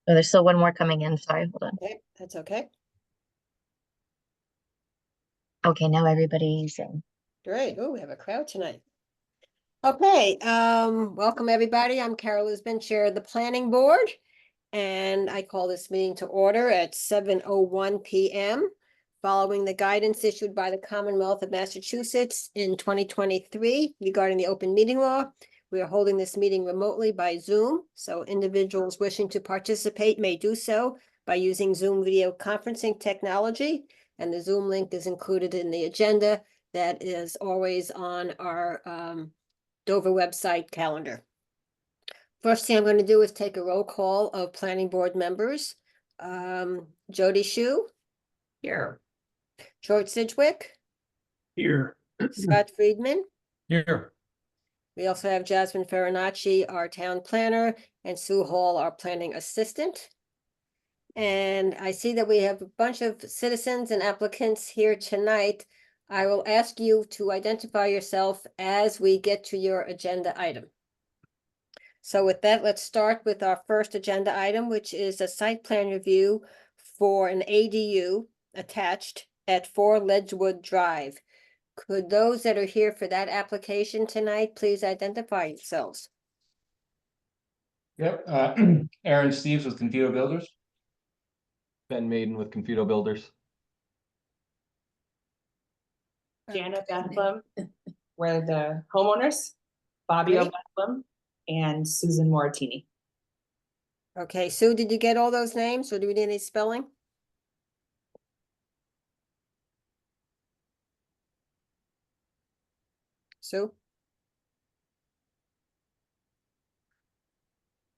Oh, there's still one more coming in. Sorry, hold on. Okay, that's okay. Okay, now everybody's in. Great. Oh, we have a crowd tonight. Okay, welcome everybody. I'm Carol Lisbon, Chair of the Planning Board, and I call this meeting to order at 7:01 p.m. Following the guidance issued by the Commonwealth of Massachusetts in 2023 regarding the open meeting law. We are holding this meeting remotely by Zoom, so individuals wishing to participate may do so by using Zoom video conferencing technology, and the Zoom link is included in the agenda that is always on our Dover website calendar. First thing I'm going to do is take a roll call of planning board members. Jody Shu. Here. George Sidgwick. Here. Scott Friedman. Here. We also have Jasmine Farinacci, our town planner, and Sue Hall, our planning assistant. And I see that we have a bunch of citizens and applicants here tonight. I will ask you to identify yourself as we get to your agenda item. So with that, let's start with our first agenda item, which is a site plan review for an ADU attached at 4 Ledgewood Drive. Could those that are here for that application tonight, please identify yourselves? Yep, Aaron Steves with Confuto Builders. Ben Maiden with Confuto Builders. Jana Bethlehem, we're the homeowners, Fabio Great. Bethlehem, and Susan Moratini. Okay, Sue, did you get all those names or do we need any spelling? Sue?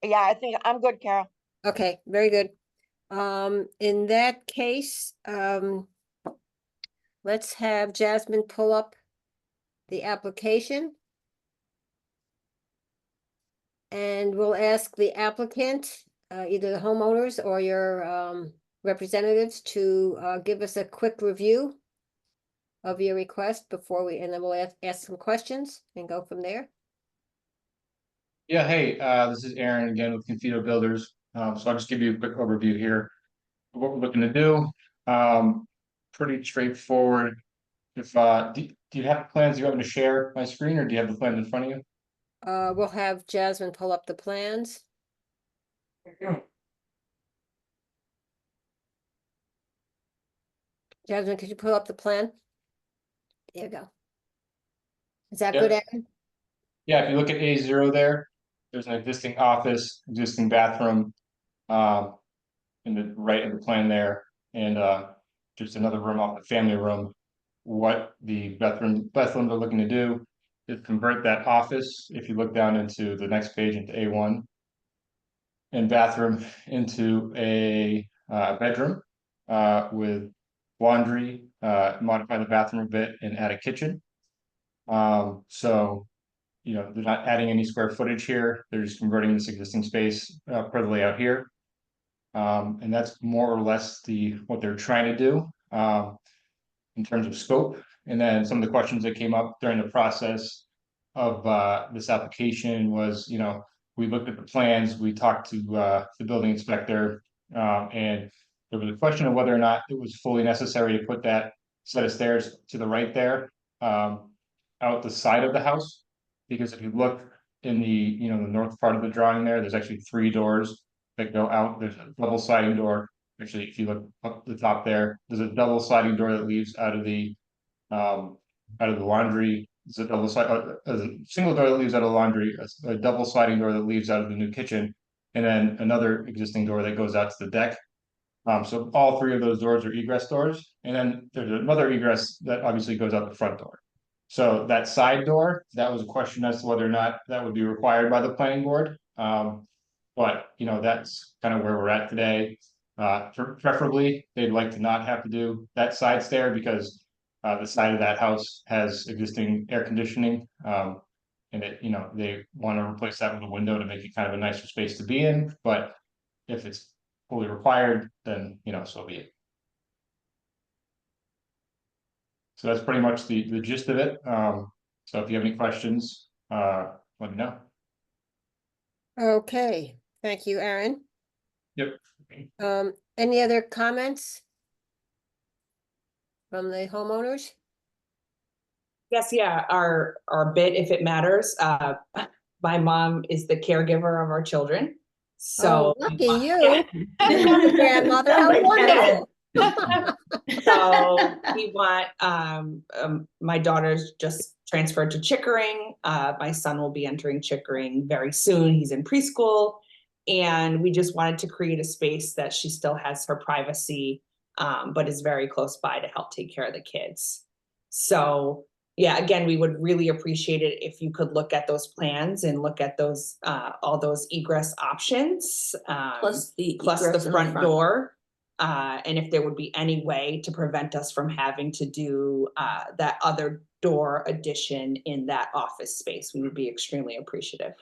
Yeah, I think I'm good, Carol. Okay, very good. In that case, let's have Jasmine pull up the application. And we'll ask the applicant, either the homeowners or your representatives to give us a quick review of your request before and then we'll ask some questions and go from there. Yeah, hey, this is Aaron again with Confuto Builders. So I'll just give you a quick overview here of what we're looking to do. Pretty straightforward. If do you have plans you want me to share my screen, or do you have the plans in front of you? We'll have Jasmine pull up the plans. Jasmine, could you pull up the plan? There you go. Is that good, Yep. Aaron? Yeah, if you look at A0 there, there's an existing office, existing bathroom, in the right of the plan there, and just another room off the family room. What the Bethlehams are looking to do is convert that office, if you look down into the next page into A1, and bathroom into a bedroom with laundry, modify the bathroom a bit and add a kitchen. So, you know, they're not adding any square footage here. They're just converting this existing space per the layout here. And that's more or less what they're trying to do in terms of scope. And then some of the questions that came up during the process of this application was, you know, we looked at the plans, we talked to the building inspector, and there was a question of whether or not it was fully necessary to put that set of stairs to the right there, out the side of the house. Because if you look in the north part of the drawing there's actually 3 doors that go out. There's a double sliding door. Actually, if you look up the top there's a double sliding door that leads out of the laundry. It's a a single door that leads out of the laundry, a double sliding door that leads out of the new kitchen, and then another existing door that goes out to the deck. So all 3 of those doors are egress doors, and then there's another egress that obviously goes out the front door. So that side door, that was a question as to whether or not that would be required by the planning board. But you know, that's kind of where we're at today. Preferably, they'd like to not have to do that side stair because the side of that house has existing air conditioning. And they want to replace that with a window to make it kind of a nicer space to be in. But if it's fully required, then so be it. So that's pretty much the gist of it. So if you have any questions, let me know. Okay, thank you, Aaron. Any other comments? From the homeowners? Yes, yeah, our bit, if it matters, my mom is the caregiver of our children. So. Oh, lucky you. Grandmother, how wonderful. So we want, my daughter's just transferred to Chickering. My son will be entering Chickering very soon. He's in preschool. And we just wanted to create a space that she still has her privacy, but is very close by to help take care of the kids. So yeah, again, we would really appreciate it if you could look at those plans and look at those, all those egress options. Plus the Plus the egress in front door. And if there would be any way to prevent us from having to do that other door addition in that office space, we would be extremely appreciative.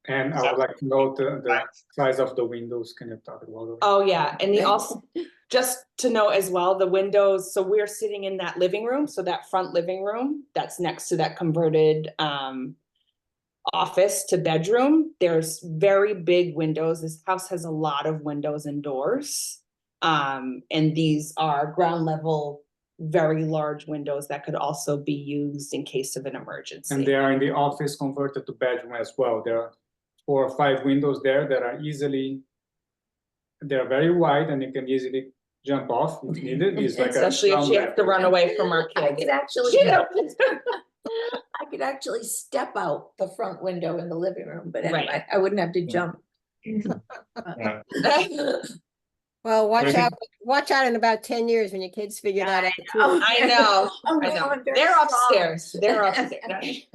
And I would like to know the size of the windows. Can you talk about it? Oh, yeah, and also, just to know as well, the windows, so we're sitting in that living room, so that front living room that's next to that converted office to bedroom, there's very big windows. This house has a lot of windows and doors. And these are ground level, very large windows that could also be used in case of an emergency. And they are in the office converted to bedroom as well. There are 4 or 5 windows there that are they're very wide and you can easily jump off if needed. It's like Especially if she has to run away from our I kids. could actually, Yeah. I could actually step out the front window in the living room, but Right. anyway, I wouldn't have to jump. Yeah. Well, watch Very out, watch out in about 10 years when your kids figure that out too. I know, Oh, I no, know. I'm very They're strong. upstairs. They're upstairs.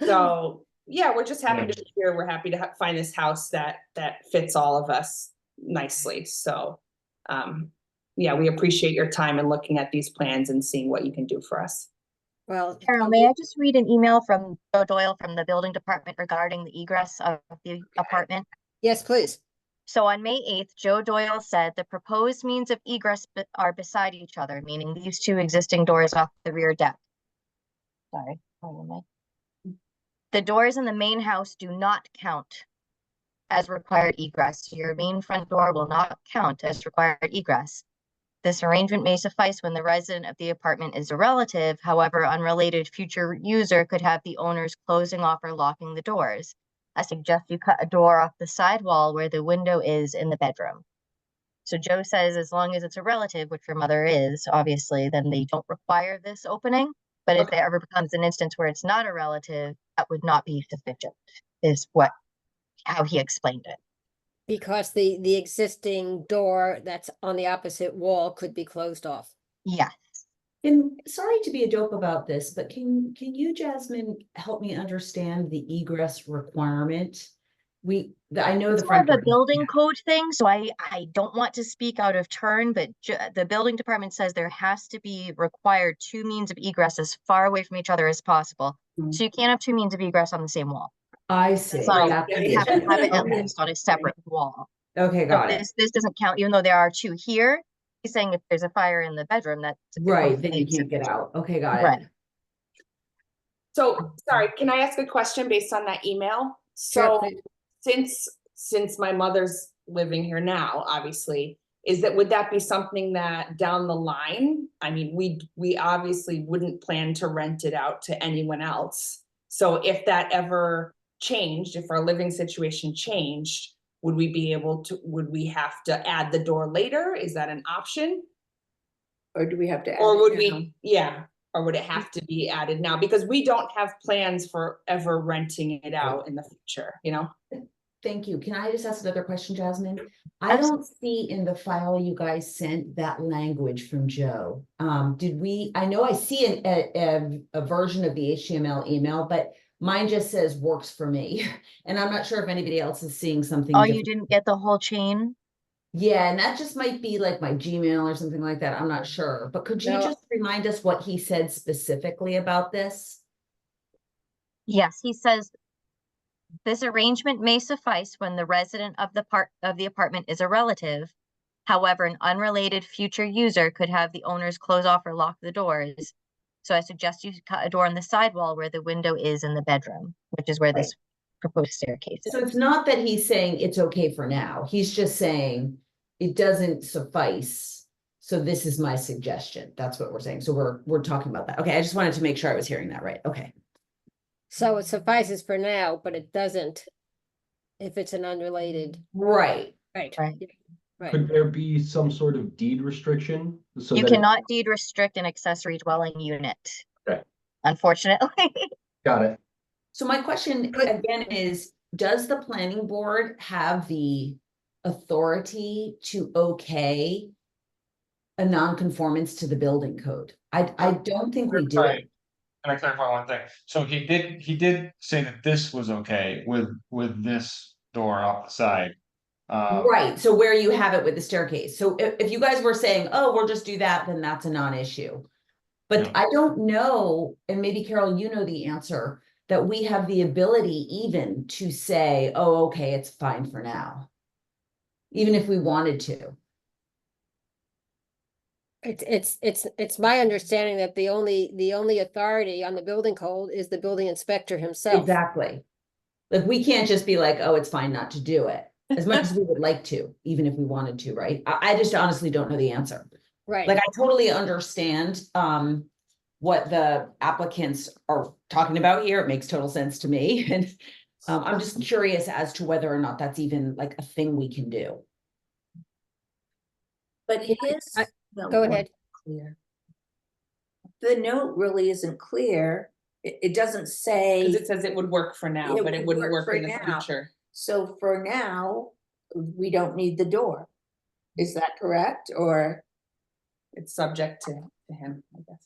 So, yeah, we're just happy to be here. We're happy to find this house that fits all of us nicely. So, yeah, we appreciate your time and looking at these plans and seeing what you can do for us. Well, Carol, may I just read an email from Joe Doyle from the building department regarding the egress of the apartment? yes, please. So on May 8th, Joe Doyle said the proposed means of egress are beside each other, meaning these 2 existing doors off the rear deck. Sorry. The doors in the main house do not count as required egress. Your main front door will not count as required egress. This arrangement may suffice when the resident of the apartment is a relative. However, unrelated future user could have the owners closing off or locking the doors. I suggest you cut a door off the side wall where the window is in the bedroom. So Joe says as long as it's a relative, which your mother is, obviously, then they don't require this opening. But if there ever becomes an instance where it's not a relative, that would not be sufficient, is how he explained it. Because the existing door that's on the opposite wall could be closed off. Yes. And sorry to be a dope about this, but can you, Jasmine, help me understand the egress requirement? I know It's the more of front a door. building code thing, so I don't want to speak out of turn, but the building department says there has to be required 2 means of egress as far away from each other as possible. So you can't have 2 means of egress on the same wall. I see. So you That's have to have it at okay. least on a separate wall. Okay, So got it. this doesn't count, even though there are 2 here. He's saying if there's a fire in the bedroom, that's Right, then you can't get out. Okay, got it. Right. So, sorry, can I ask a question based on that email? Sure, So, please. since my mother's living here now, obviously, would that be something that down the line, I mean, we obviously wouldn't plan to rent it out to anyone else. So if that ever changed, if our living situation changed, would we have to add the door later? Is that an option? Or do we have to? add Or it would now? we, yeah, or would it have to be added now? Because we don't have plans for ever renting it out in the future, you know? Thank you. Can I just ask another question, Jasmine? I don't see in the file you guys sent that language from Joe. I know I see a version of the HTML email, but mine just says works for me. And I'm not sure if anybody else is seeing something. Oh, you different. didn't get the whole chain? Yeah, and that just might be like my Gmail or something like that. I'm not sure. But could you No. just remind us what he said specifically about this? Yes, he says this arrangement may suffice when the resident of the apartment is a relative. However, an unrelated future user could have the owners close off or lock the doors. So I suggest you cut a door on the side wall where the window is in the bedroom, which is where this proposed staircases. So it's not that he's saying it's okay for now. He's just saying it doesn't suffice. So this is my suggestion. That's what we're saying. So we're talking about that. Okay, I just wanted to make sure I was hearing that right. Okay. So it suffices for now, but it doesn't if it's an unrelated. Right. Right. Right. Right. Could there be some sort of deed restriction? So You that- cannot deed restrict an accessory dwelling unit. Okay. Unfortunately. Got it. So my question again is, does the planning board have the authority to okay a non-conformance to the building code? I don't think we do. Right. Can I clarify one thing? So he did say that this was okay with this door off the side. Right, so where you have it with the staircase. So if you guys were saying, oh, we'll just do that, then that's a non-issue. But Yeah. I don't know, and maybe Carol, you know the answer, that we have the ability even to say, oh, okay, it's fine for now. Even if we wanted to. It's my understanding that the only authority on the building code is the building inspector himself. Exactly. Like, we can't just be like, oh, it's fine not to do it, as much as we would like to, even if we wanted to, right? I just honestly don't know the answer. Right. Like, I totally understand what the applicants are talking about here. It makes total sense to me. And I'm just curious as to whether or not that's even like a thing we can do. But his. Go note ahead. wasn't clear. The note really isn't clear. It doesn't Cause say, it says it would work for now, It but it would wouldn't work work in for the now. future. so for now, we don't need the door. Is that correct? Or, It's subject to him, I guess.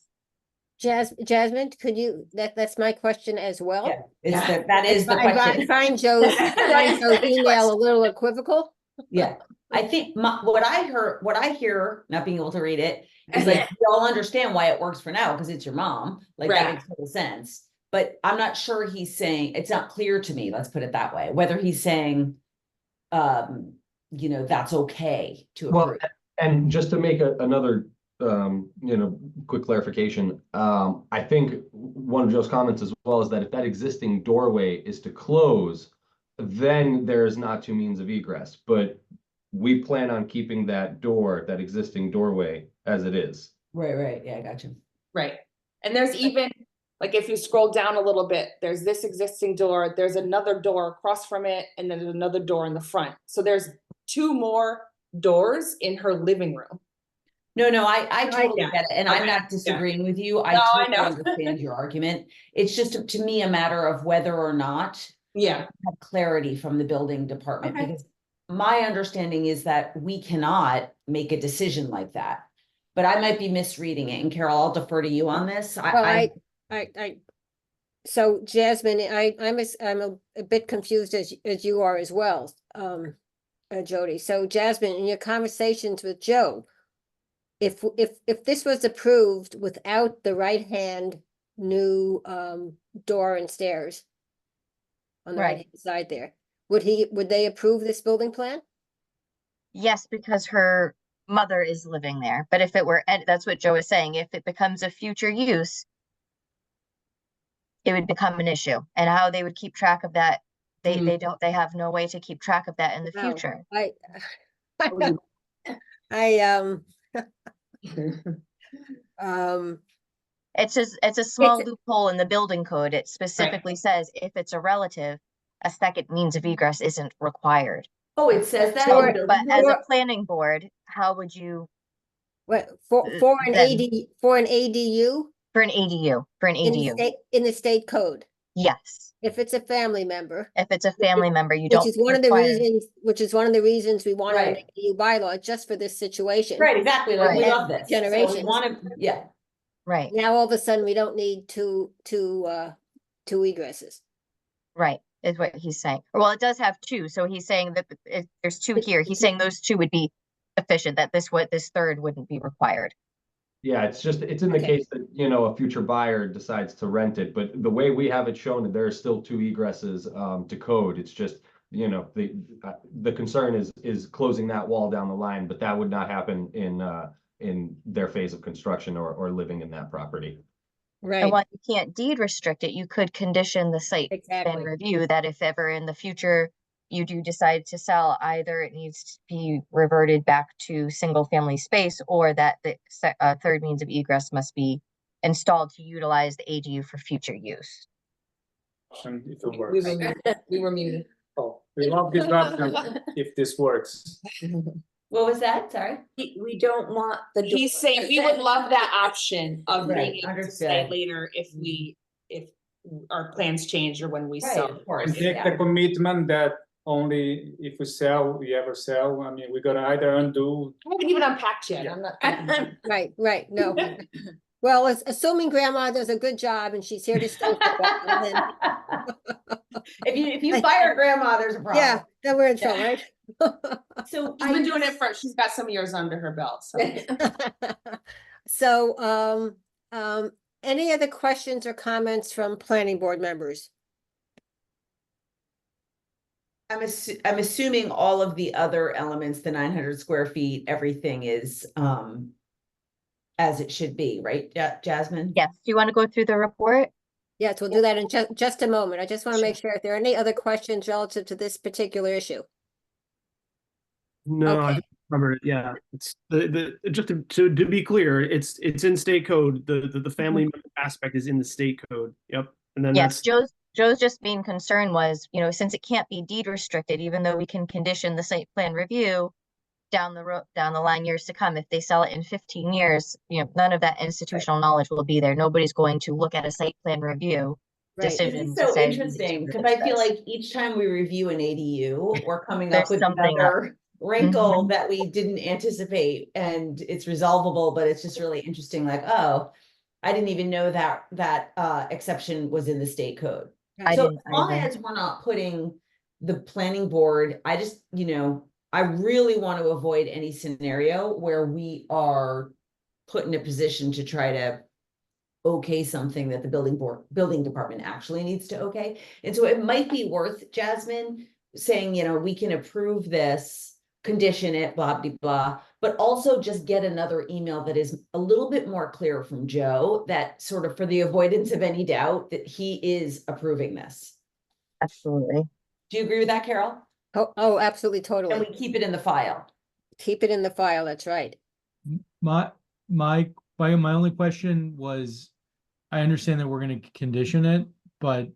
Jasmine, could you, that's my question as well? Yeah, it's that is the I question. find Joe's email a little equivocal. Yeah, I think what I hear, not being able to read it, is like, we all understand why it works for now, because it's your mom, like that Right. makes total sense. But I'm not sure he's saying, it's not clear to me, let's put it that way, whether he's saying, that's okay to Well, approve. and just to make another, quick clarification, I think one of Joe's comments as well is that if that existing doorway is to close, then there's not two means of egress, but we plan on keeping that door, that existing doorway as it is. Right, yeah, I got you. Right. And there's even, like, if you scroll down a little bit, there's this existing door, there's another door across from it, and then there's another door in the front. So there's 2 more doors in her living room. No, I totally yeah. get it, and I'm Okay, not yeah. disagreeing with you, I No, I totally know. understand your argument. It's just to me a matter of whether or not Yeah. have clarity from the building department, Okay. because my understanding is that we cannot make a decision like that. But I might be misreading it, and Carol, I'll defer to you on this. Well, so Jasmine, I'm a bit confused as you are as well, Jody. So Jasmine, in your conversations with Joe, if this was approved without the right-hand new door and stairs on the Right. right-hand side there, would they approve this building plan? Yes, because her mother is living there. But if it were, and that's what Joe is saying, if it becomes a future use, it would become an issue. And how they would keep track of that, they have no way to keep track of that in the No, future. It's a small loophole in the building code. It specifically says if it's a relative, a second means of egress isn't required. Oh, it says that? So, in the but as a building planning board, how would you, what, for an then- for an ADU for an ADU, in the state code, yes. if it's a family member, If it's a family member, you which don't is one of the require- reasons we want an Right. ADU bylaw, just for this situation. Right, exactly, like, we Right. love this. So we Generations. wanna, yeah, Right, Now, all of a sudden, we don't need two egresses. right, is what he's saying. Well, it does have 2, so he's saying that there's 2 here. He's saying those 2 would be sufficient, that this third wouldn't be required. Yeah, it's in the Okay. case that, a future buyer decides to rent it, but the way we have it shown, there are still 2 egresses to code. It's just, the concern is closing that wall down the line, but that would not happen in their phase of construction or living in that property. And Right, while you can't deed restrict it, you could condition the site plan exactly. review that if ever in the future you do decide to sell, either it needs to be reverted back to single family space, or that the third means of egress must be installed to utilize the ADU for future use. And if it We works. were muted. We were muted. Oh, we love this option if this works. What was that? Sorry. We don't want the. door. He's saying we would love that option of Right, being able to say understood. later if our plans change or when we Right, sell. of course. And take the commitment that only if we ever sell, I mean, we're gonna either undo. I haven't even unpacked yet. I'm not. Right, no. Well, assuming grandma does a good job and she's here to stay for a while, then, If you fire grandma, there's a problem. yeah, then we're in trouble, right? So She's been doing it she's got some years under her belt, so. So, any other questions or comments from planning board members? I'm assuming all of the other elements, the 900 square feet, everything is as it should be, right, Jasmine? Yes, do you want to go through the report? Yes, we'll do that in just a moment. I just want to make sure if there are any other questions relative to this particular issue. No, I Okay. think I remember it. Yeah, it's the just to be clear, it's in state code. The family member aspect is in the state code. Yep, and then Yes, that's Joe's just being concerned was, since it can't be deed restricted, even though we can condition the site plan review down the line years to come, if they sell it in 15 years, none of that institutional knowledge will be there. Nobody's going to look at a site plan review Right. This decision is to so say, interesting, because I feel like each time we review an ADU, we're coming up There's with something another wrinkle that we didn't anticipate, and it's resolvable, but it's just really interesting, like, oh, I didn't even know that exception was in the state code. I So as didn't long either. as we're not putting the planning board, I just, I really want to avoid any scenario where we are put in a position to try to okay something that the building department actually needs to okay. And so it might be worth, Jasmine, saying, we can approve this, condition it, blah, blah, blah, but also just get another email that is a little bit more clear from Joe, that sort of for the avoidance of any doubt that he is approving this. Absolutely. Do you agree with that, Carol? Oh, absolutely, And totally. we keep it in the file. Keep it in the file, that's right. My only question was, I understand that we're going to condition it, but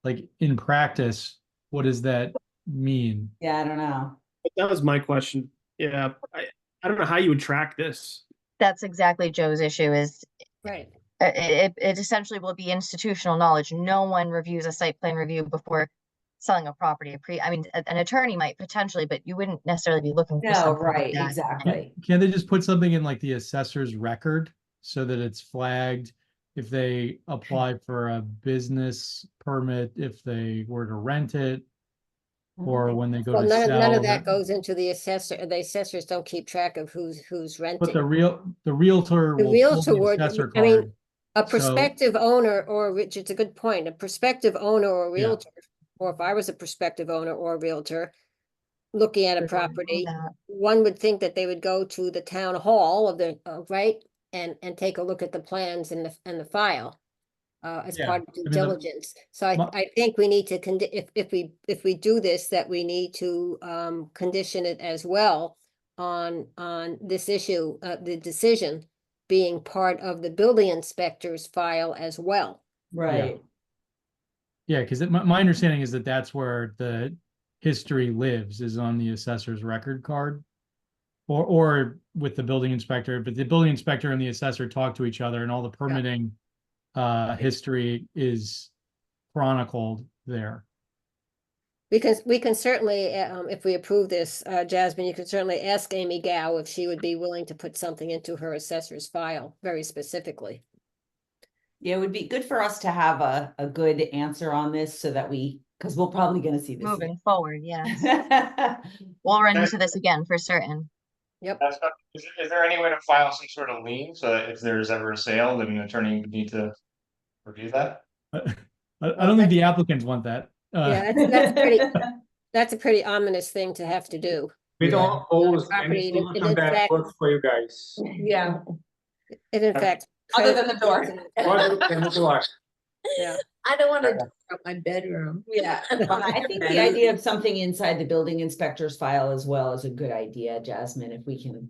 like in practice, what does that mean? Yeah, I don't know. that was my question. Yeah, I don't know how you would track this. That's exactly Joe's issue is Right. it essentially will be institutional knowledge. No one reviews a site plan review before selling a property. An attorney might potentially, but you wouldn't necessarily be looking for No, something like right, that. exactly. Can they just put something in like the assessor's record so that it's flagged if they apply for a business permit, if they were to rent it, or when they go Well, to none sell? of that goes into the assessor. The assessors don't keep track of who's But the renting. realtor The will pull realtor the would, assessor I mean, card. a So- prospective owner, or which it's a good point, a prospective owner or Yeah. realtor, or if I was a prospective owner or realtor looking at a They're going to do property, that. one would think that they would go to the town hall of the, right? And take a look at the plans and the file. As Yeah, part of due I mean, diligence. So my- I think we need to if we do this, that we need to condition it as well on this issue, the decision being part of the building inspector's file as well. Right. Yeah, because my understanding is that that's where the history lives, is on the assessor's record card. Or with the building inspector, but the building inspector and the assessor talk to each other, and all the permitting history is chronicled there. We can certainly, if we approve this, Jasmine, you could certainly ask Amy Gow if she would be willing to put something into her assessor's file very specifically. Yeah, it would be good for us to have a good answer on this so that because we're probably gonna see this. Moving forward, yeah. again. We'll run into this again for certain. Yep. Is there any way to file some sort of lien so that if there's ever a sale, then an attorney would need to review that? I don't think the applicants want that. Yeah, that's a pretty ominous thing to have to do. We don't owe Property, anything and in that fact- works for you guys. Yeah. And in fact, Other than the door. What and the door. Yeah. I don't want to door up my bedroom. Yeah. I think the idea of something inside the building inspector's file as well is a good idea, Jasmine, if we can.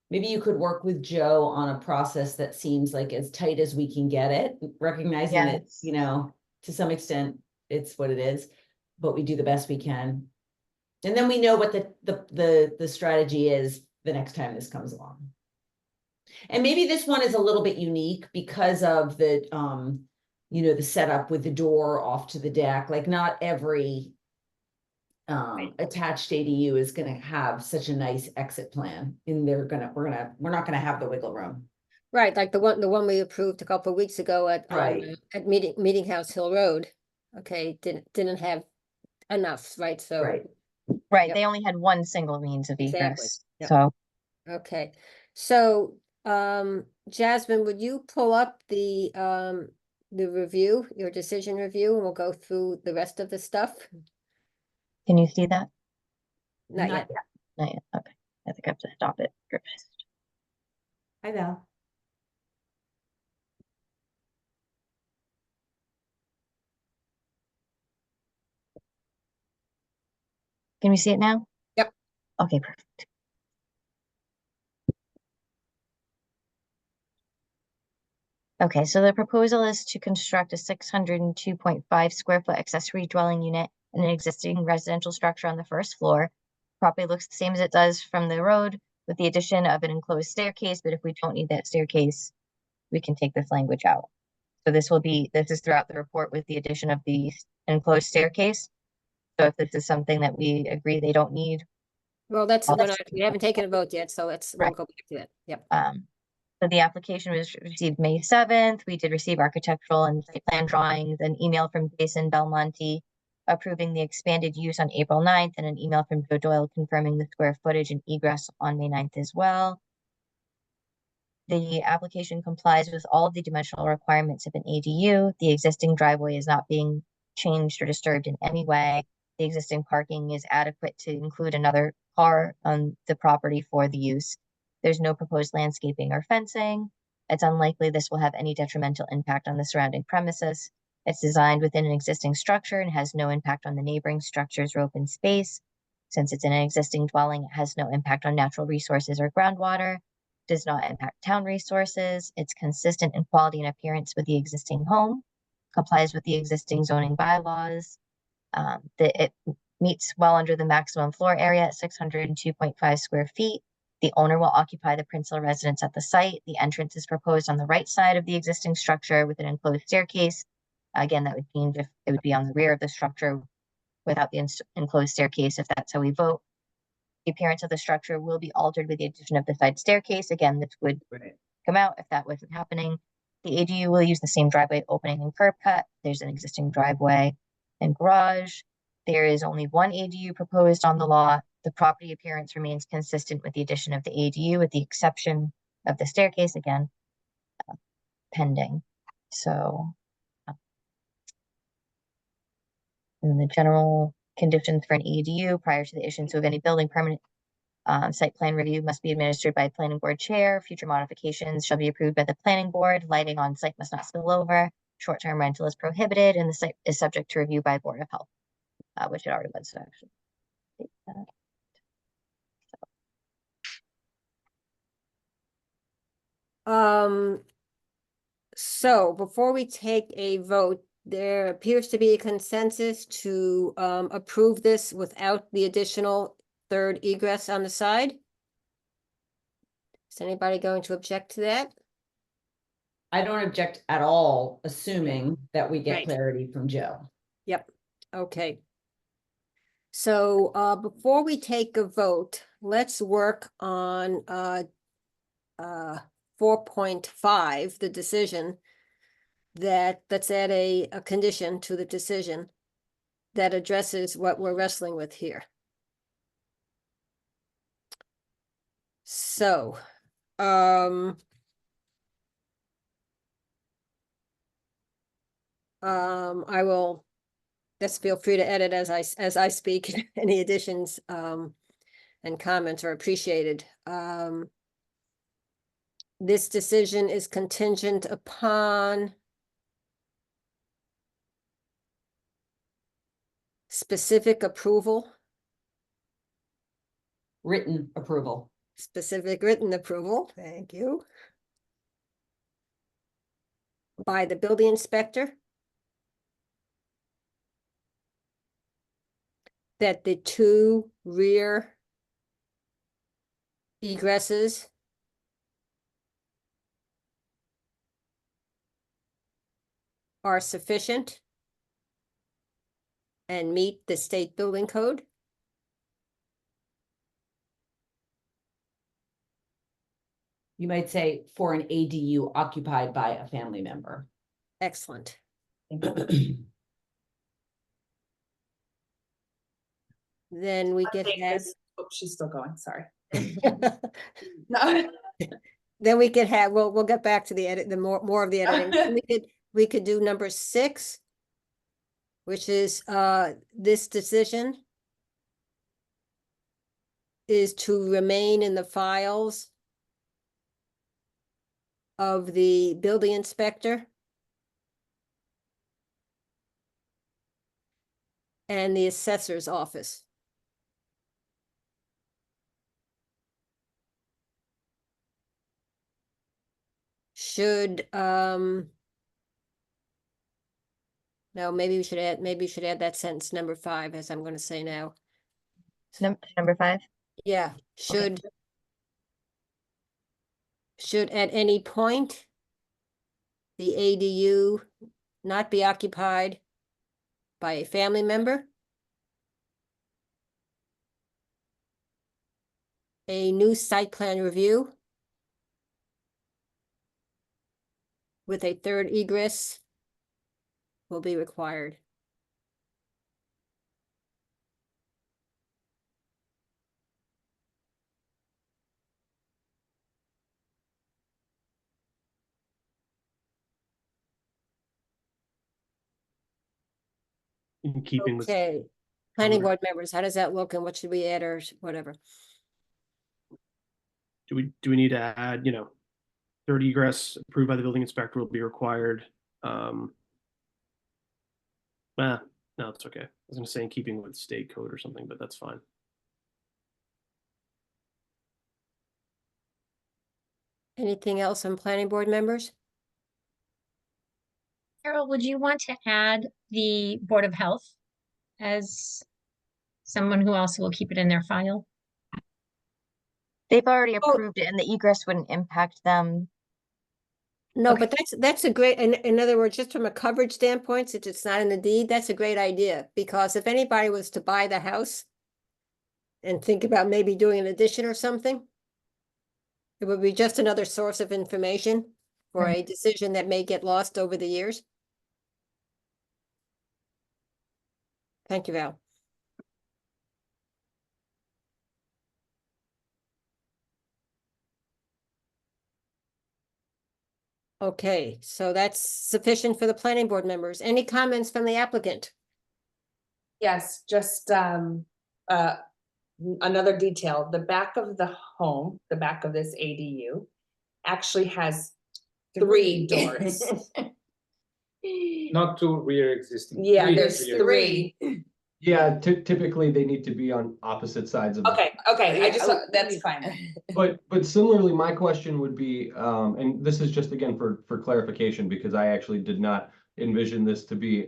Maybe you could work with Joe on a process that seems like as tight as we can get it, recognizing that, Yes. you know, to some extent, it's what it is, but we do the best we can. And then we know what the strategy is the next time this comes along. And maybe this one is a little bit unique because of the, you know, the setup with the door off to the deck, like not every attached ADU is gonna have such a nice exit plan, and we're not gonna have the wiggle room. Right, like the one we approved a couple of weeks ago at, Right. at Meeting House Hill Road. Okay, didn't have enough, right, so. Right. Right, Yep. they only had one single means of Exactly, egress, yep. so. Okay, so, Jasmine, would you pull up the review, your decision review, and we'll go through the rest of the stuff? Can you see that? Not yet. Not yet, okay. I think I have to stop it first. Hi, Val. Can we see it now? Yep. Okay, perfect. Okay, so the proposal is to construct a 602.5 square foot accessory dwelling unit in an existing residential structure on the first floor. Property looks the same as it does from the road with the addition of an enclosed staircase, but if we don't need that staircase, we can take this language out. So this is throughout the report with the addition of the enclosed staircase. So if this is something that we agree they don't need, Well, Oh, we haven't taken a vote yet, so we'll Right. go back to that, yep. so the application was received May 7th. We did receive architectural and site plan drawings, an email from Jason Belmonte approving the expanded use on April 9th, and an email from Joe Doyle confirming the square footage and egress on May 9th as well. The application complies with all the dimensional requirements of an ADU. The existing driveway is not being changed or disturbed in any way. The existing parking is adequate to include another car on the property for the use. There's no proposed landscaping or fencing. It's unlikely this will have any detrimental impact on the surrounding premises. It's designed within an existing structure and has no impact on the neighboring structures or open space. Since it's in an existing dwelling, it has no impact on natural resources or groundwater, does not impact town resources. It's consistent in quality and appearance with the existing home, complies with the existing zoning bylaws. It meets well under the maximum floor area at 602.5 square feet. The owner will occupy the principal residence at the site. The entrance is proposed on the right side of the existing structure with an enclosed staircase. Again, that would mean if it would be on the rear of the structure without the enclosed staircase, if that's how we vote. The appearance of the structure will be altered with the addition of the side staircase. Again, this would come out if that wasn't happening. The ADU will use the same driveway opening and curb cut. There's an existing driveway and garage. There is only one ADU proposed on the lot. The property appearance remains consistent with the addition of the ADU, with the exception of the staircase, again, pending. So, and the general conditions for an ADU prior to the issuance of any building permit, site plan review must be administered by planning board chair. Future modifications shall be approved by the planning board. Lighting on site must not spill over. Short-term rental is prohibited, and the site is subject to review by Board of Health, which it already was, so actually. Take that. So before we take a vote, there appears to be a consensus to approve this without the additional third egress on the side. Is anybody going to object to that? I don't object at all, assuming that we get Right. clarity from Joe. Yep, okay. So before we take a vote, let's work on 4.5, the decision. Let's add a condition to the decision that addresses what we're wrestling with here. So, I will, just feel free to edit as I speak. Any additions and comments are appreciated. this decision is contingent upon specific approval, Written approval. specific written approval, thank you, by the building inspector, that the two rear egresses are sufficient and meet the state building code. You might say for an ADU occupied by a family member. Excellent. Then we I could think have, this- Oh, she's still going, sorry. No. then we could have, we'll get back to the edit, the more of the editing. Then we could do number 6, which is this decision is to remain in the files of the building inspector and the assessor's office. Should, no, maybe we should add that sentence number 5, as I'm gonna say now. Number 5. Yeah, should at any point the ADU not be occupied by a family member, a new site plan review with a third egress will be required. In keeping with, Okay, planning Okay. board members, how does that look and what should we add or whatever? do we need to add, third egress approved by the building inspector will be required? No, it's okay. I was gonna say in keeping with state code or something, but that's fine. Anything else on planning board members? Carol, would you want to add the Board of Health as someone who also will keep it in their file? They've already Oh. approved it and the egress wouldn't impact them. No, Okay. but that's a great, in other words, just from a coverage standpoint, since it's not in the deed, that's a great idea. Because if anybody was to buy the house and think about maybe doing an addition or something, it would be just another source of information for a decision that may get lost over the years. Thank you, Val. Okay, so that's sufficient for the planning board members. Any comments from the applicant? Yes, just another detail, the back of the home, the back of this ADU actually has 3 doors. Not 2 rear existing. Yeah, 3 there's rear. 3. Yeah, typically they need to be on opposite sides of. the- Okay, I just, that's fine. But similarly, my question would be, and this is just again for clarification, because I actually did not envision this to be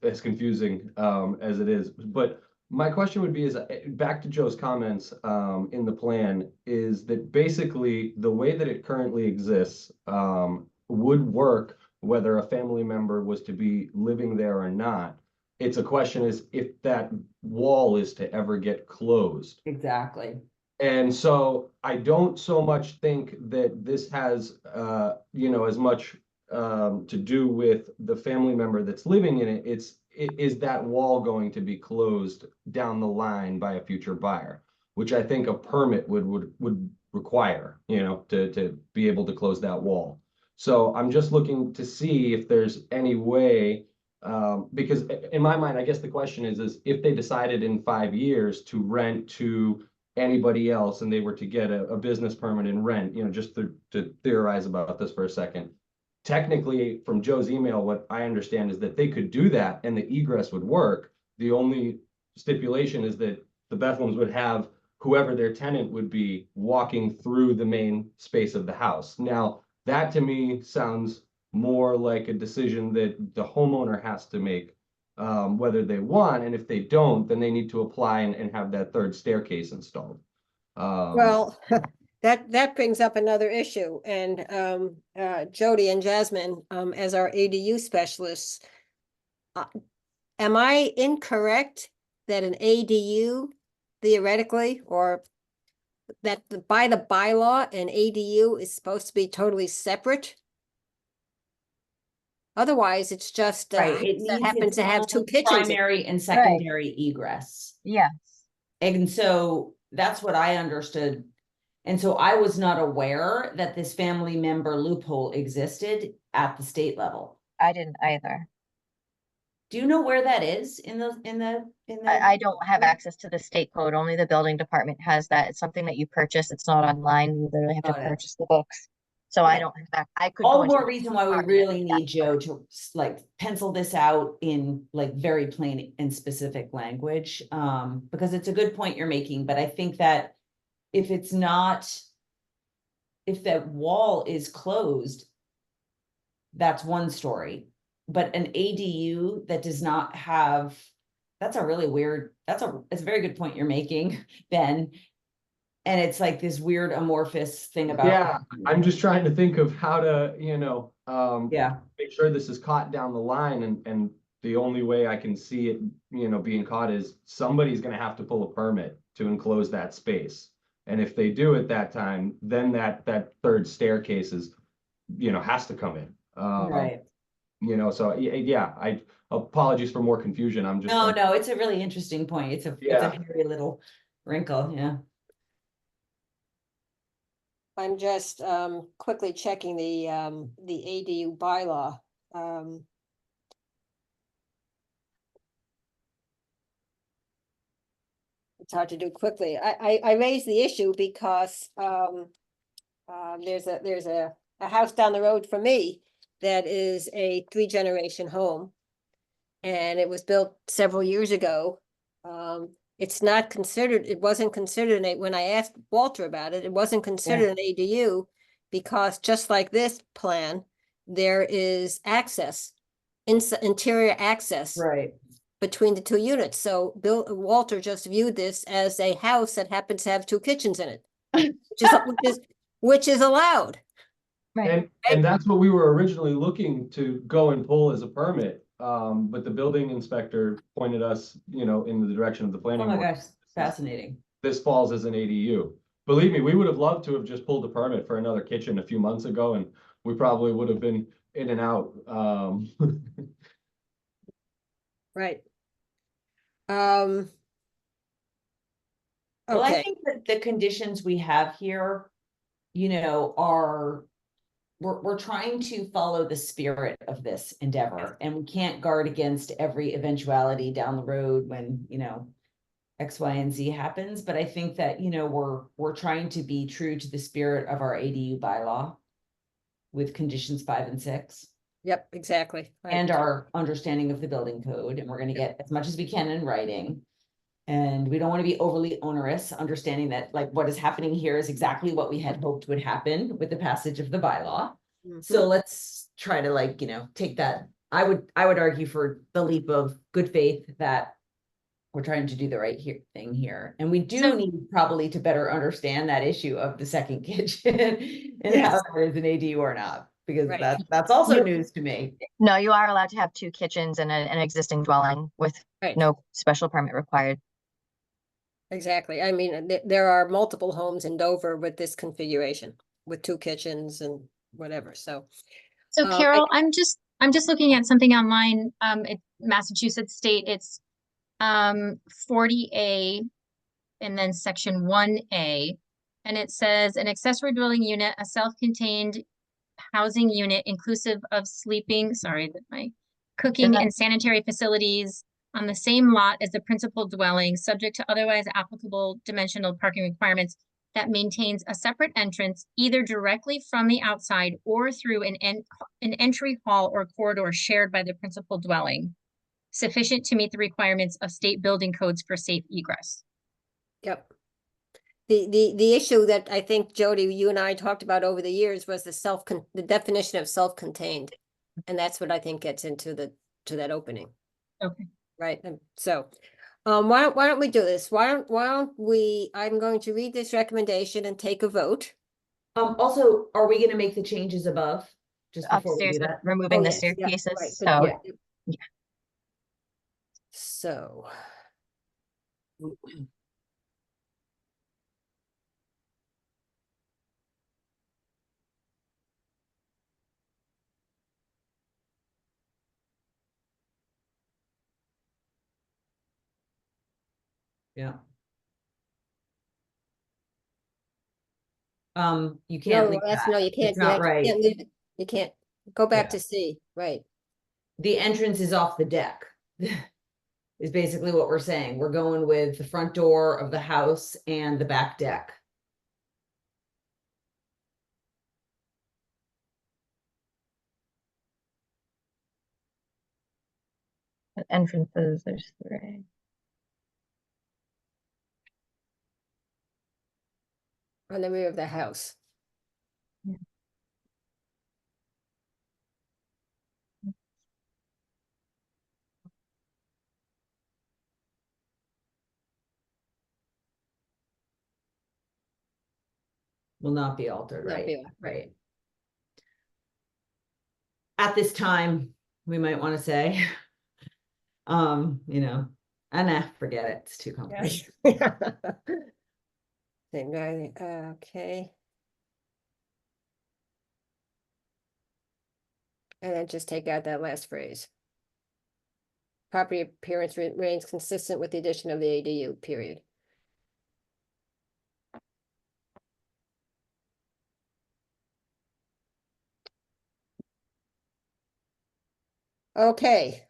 as confusing as it is. But my question would be back to Joe's comments in the plan, is that basically the way that it currently exists would work whether a family member was to be living there or not. It's a question is if that wall is to ever get closed. Exactly. And so I don't so much think that this has, as much to do with the family member that's living in it. Is that wall going to be closed down the line by a future buyer, which I think a permit would require, to be able to close that wall. So I'm just looking to see if there's any way, because in my mind, I guess the question is if they decided in 5 years to rent to anybody else and they were to get a business permit and rent, just to theorize about this for a second. Technically, from Joe's email, what I understand is that they could do that and the egress would work. The only stipulation is that the Bethlehems would have whoever their tenant would be walking through the main space of the house. Now, that to me sounds more like a decision that the homeowner has to make, whether they want, and if they don't, then they need to apply and have that third staircase installed. Well, that brings up another issue, and Jody and Jasmine, as our ADU specialists, am I incorrect that an ADU theoretically, or that by the bylaw, an ADU is supposed to be totally separate? Otherwise, it's just Right, it that needs happens its to have own two kitchens. primary and secondary egress. Yes. And so that's what I understood. And so I was not aware that this family member loophole existed at the state level. I didn't either. Do you know where that is in the? I don't have access to the state code. Only the building department has that. It's something that you purchase. It's not online. You literally have to Got it. purchase the books. So I Okay. don't have that. I could go All the into more the reason why we department really and get need Joe to like pencil this out in like very plain and specific language. Because it's a good point you're making, but I think that if it's not, if that wall is closed, that's one story. But an ADU that does not have, that's a really weird, it's a very good point you're making, Ben. And it's like this weird amorphous thing about. Yeah, I'm just trying to think of how to, Yeah. make sure this is caught down the line, and the only way I can see it, being caught is somebody's gonna have to pull a permit to enclose that space. And if they do at that time, then that third staircase is, has to come in. Right. So yeah, I apologies for more confusion. I'm just. No, it's a really interesting point. It's a hairy little wrinkle, yeah. I'm just quickly checking the ADU bylaw. It's hard to do quickly. I raised the issue because there's a house down the road from me that is a 3-generation home. And it was built several years ago. It's not considered, it wasn't considered, when I asked Walter about it, it wasn't considered an ADU because just like this plan, there is access, interior access. Right. Between the two units. So Walter just viewed this as a house that happens to have 2 kitchens in it, which is allowed. Right. And that's what we were originally looking to go and pull as a permit. But the building inspector pointed us, in the direction of the planning Oh my board. gosh, fascinating. This falls as an ADU. Believe me, we would have loved to have just pulled a permit for another kitchen a few months ago, and we probably would have been in and out. Right. Well, I Okay, think that the conditions we have here, are, we're trying to follow the spirit of this endeavor, and we can't guard against every eventuality down the road when, X, Y, and Z happens. But I think that, we're trying to be true to the spirit of our ADU bylaw with conditions 5 and 6. yep, exactly. And our understanding of the building code, and we're gonna get as much as we can in writing. And we don't want to be overly onerous, understanding that like what is happening here is exactly what we had hoped would happen with the passage of the bylaw. So let's try to take that. I would argue for the leap of good faith that we're trying to do the right thing here. And we do need probably to better understand that issue of the second kitchen and how that is an ADU or not. Because that's also news to me. No, you are allowed to have 2 kitchens in an existing dwelling with no special permit required. Exactly. I mean, there are multiple homes in Dover with this configuration, with 2 kitchens and whatever, so. Carol, I'm just looking at something online, Massachusetts state, it's 40A and then section 1A. And it says an accessory dwelling unit, a self-contained housing unit inclusive of sleeping, cooking and sanitary facilities, on the same lot as the principal dwelling, subject to otherwise applicable dimensional parking requirements, that maintains a separate entrance either directly from the outside or through an entry hall or corridor shared by the principal dwelling, sufficient to meet the requirements of state building codes for safe egress. Yep. The issue that I think, Jody, you and I talked about over the years was the definition of self-contained. And that's what I think gets into to that opening. Okay. Right, and so, why don't we do this? Why don't we, I'm going to read this recommendation and take a vote. Also, are we gonna make the changes above? Just before we Upstairs, do with that? removing the yes, yeah, staircases, right, so. yeah. So. Yeah. You can't No, leave that's, that. no, you It's can't, not you right. can't leave it, you can't, go back Yeah. to C, right? The entrance is off the deck. Is basically what we're saying. We're going with the front door of the house and the back deck. Entrances, there's three. On the rear of the house. Will not be altered, Not right? be altered. Right. At this time, we might want to say, forget it. It's too complicated. Okay. And then just take out that last phrase. Property appearance remains consistent with the addition of the ADU, period. Okay.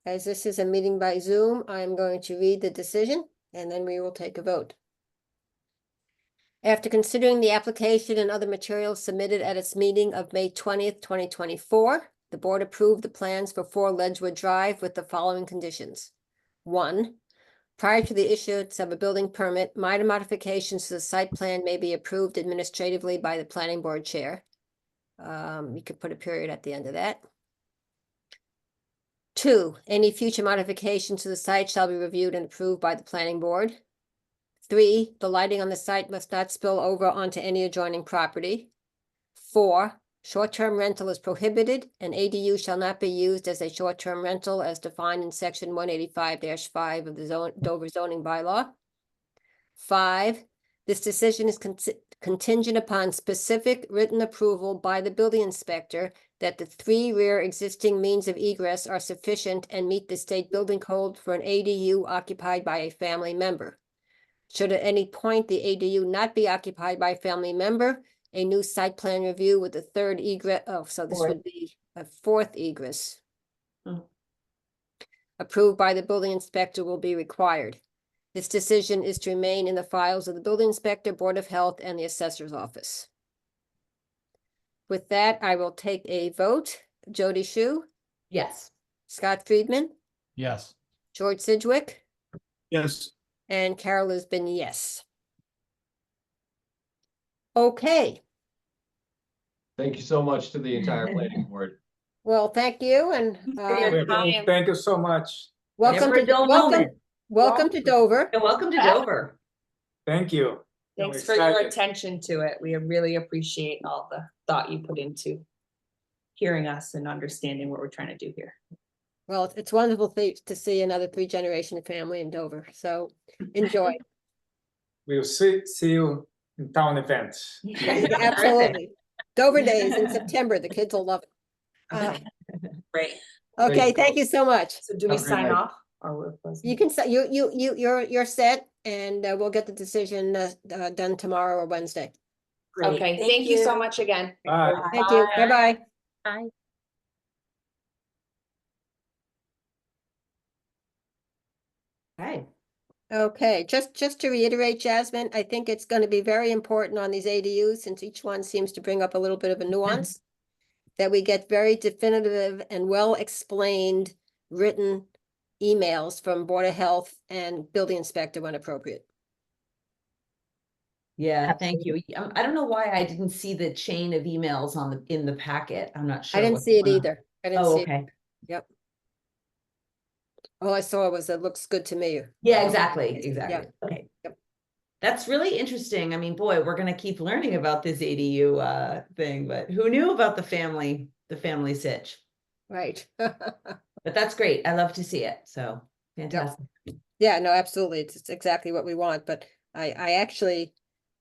As this is a meeting by Zoom, I'm going to read the decision and then we will take a vote. After considering the application and other materials submitted at its meeting of May 20th, 2024, the board approved the plans for 4 Ledgewood Drive with the following conditions. 1, prior to the issuance of a building permit, minor modifications to the site plan may be approved administratively by the planning board chair. You could put a period at the end of that. 2, any future modifications to the site shall be reviewed and approved by the planning board. 3, the lighting on the site must not spill over onto any adjoining property. 4, short-term rental is prohibited and ADU shall not be used as a short-term rental as defined in section 185-5 of the Dover zoning bylaw. 5, this decision is contingent upon specific written approval by the building inspector that the 3 rear existing means of egress are sufficient and meet the state building code for an ADU occupied by a family member. Should at any point the ADU not be occupied by a family member, a new site plan review with a 3rd egress, so this would be a 4th egress. Approved by the building inspector will be required. This decision is to remain in the files of the building inspector, Board of Health, and the assessor's office. With that, I will take a vote. Jody Shu, Yes. Scott Friedman, Yes. George Sidgwick, Yes. and Carol has been yes. Okay, Thank you so much to the entire planning board. well, thank you and Thank you so much. welcome Never a to, dull welcome, moment. welcome to Dover. And welcome to Dover. Thank you. Thanks I'm for your excited. attention to it. We really appreciate all the thought you put into hearing us and understanding what we're trying to do here. Well, it's wonderful to see another 3-generation family in Dover, so enjoy. We'll see you in town events. Absolutely. Dover Days in September, the kids will love it. Great. Okay, thank you so much. So do we Have a great sign night. off? Or we're closing? You can say, you're set and we'll get the decision done tomorrow or Wednesday. Great. Okay, Thank you so much again. Bye. Thank you, bye-bye. Bye. Okay. Okay, just to reiterate, Jasmine, I think it's going to be very important on these ADUs, since each one seems to bring up a little bit of a nuance, that we get very definitive and well-explained written emails from Board of Health and Building Inspector when appropriate. Yeah, thank you. I don't know why I didn't see the chain of emails in the packet. I'm not sure. I didn't what's see it going on. either. I didn't Oh, see it. okay. Yep. All I saw was it looks good to me. Yeah, exactly, Yeah. exactly. Okay. Yep. That's really interesting. I mean, boy, we're gonna keep learning about this ADU thing, but who knew about the family sitch? Right. But that's great. I love to see it. So fantastic. Yeah, no, absolutely. It's exactly what we want, but I actually,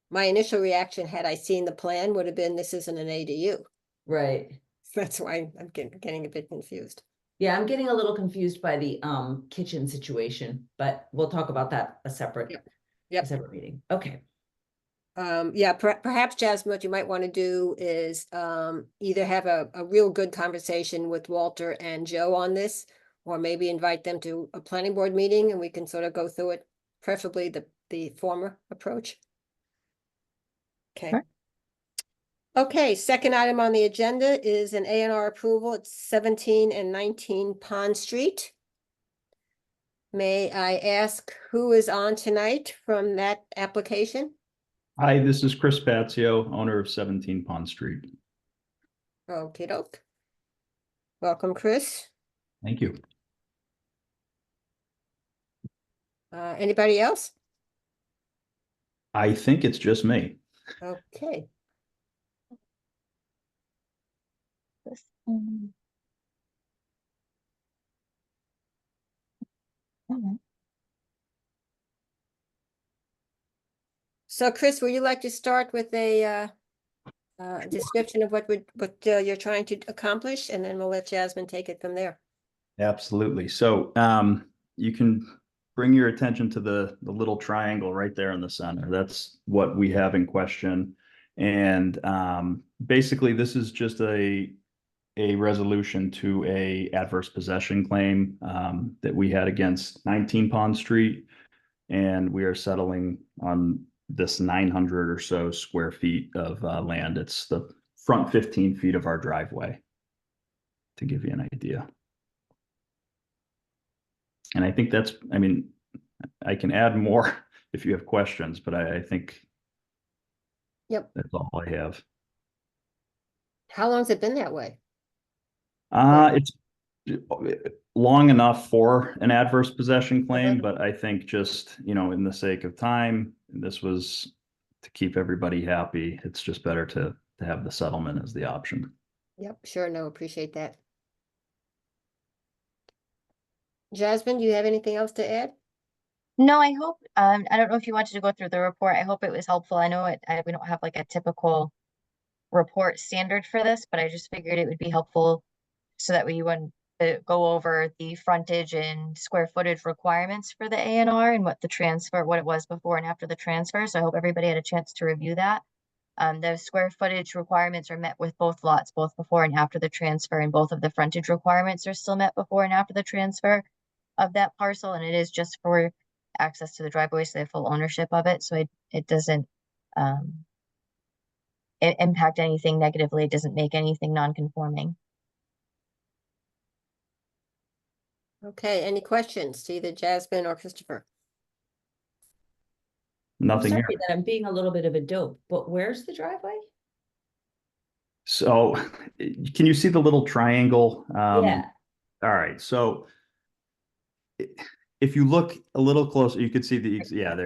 my initial reaction, had I seen the plan, would have been, this isn't an ADU. Right. That's why I'm getting a bit confused. Yeah, I'm getting a little confused by the kitchen situation, but we'll talk about that a separate meeting. Okay. Yeah, perhaps, Jasmine, what you might want to do is either have a real good conversation with Walter and Joe on this, or maybe invite them to a planning board meeting and we can sort of go through it, preferably the former approach. Okay. Sure. Okay, second item on the agenda is an A&R approval. It's 17 and 19 Pond Street. May I ask who is on tonight from that application? Hi, this is Chris Bazio, owner of 17 Pond Street. Okay, doke. Welcome, Chris. Thank you. Anybody else? I think it's just me. Okay. This one. Mhm. So Chris, would you like to start with a description of what you're trying to accomplish, and then we'll let Jasmine take it from there. Absolutely. So you can bring your attention to the little triangle right there in the center. That's what we have in question. And basically, this is just a resolution to a adverse possession claim that we had against 19 Pond Street. And we are settling on this 900 or so square feet of land. It's the front 15 feet of our driveway, to give you an idea. And I think that's, I mean, I can add more if you have questions, but I think that's all I have. How long has it been that way? It's long enough for an adverse possession claim, but I think just, you know, in the sake of time, this was to keep everybody happy. It's just better to have the settlement as the option. Yep, sure, no, appreciate that. Jasmine, do you have anything else to add? No, I hope, I don't know if you wanted to go through the report. I hope it was helpful. I know we don't have like a typical report standard for this, but I just figured it would be helpful so that we wouldn't go over the frontage and square footage requirements for the A&R and what it was before and after the transfer. So I hope everybody had a chance to review that. The square footage requirements are met with both lots, both before and after the transfer, and both of the frontage requirements are still met before and after the transfer of that parcel. And it is just for access to the driveway, so they have full ownership of it. So it doesn't impact anything negatively. It doesn't make anything non-conforming. Okay, any questions to either Jasmine or Christopher? Nothing here. Sorry that I'm being a little bit of a dope, but where's the driveway? So can you see the little triangle? Yeah. All right. So if you look a little closer, you could see there,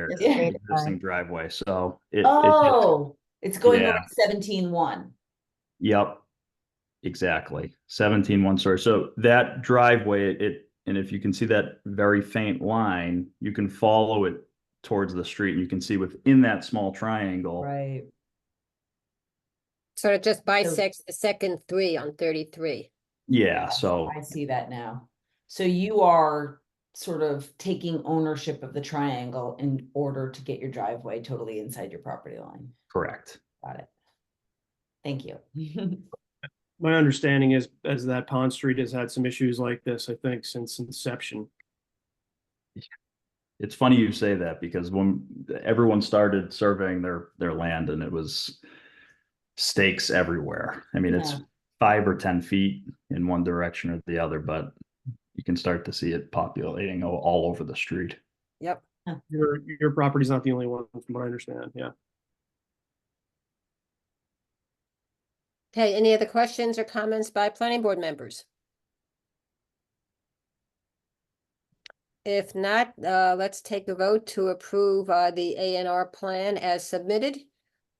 This the straight existing line. driveway. So It's going over Yeah. to 17-1. Yep, exactly. 17-1 story. So that driveway, and if you can see that very faint line, you can follow it towards the street, and you can see within that small triangle. Right. So it just bisects the second 3 on 33. Yeah, so I see that now. So you are sort of taking ownership of the triangle in order to get your driveway totally inside your property line. correct. Got it. Thank you. My understanding is that Pond Street has had some issues like this, I think, since inception. it's funny you say that because when everyone started surveying their land and it was stakes everywhere. I mean, it's Yeah. 5 or 10 feet in one direction or the other, but you can start to see it populating all over the street. Yep. Your property's not the only one, from what I understand. Yeah. Okay, any other questions or comments by planning board members? If not, let's take a vote to approve the A&R plan as submitted.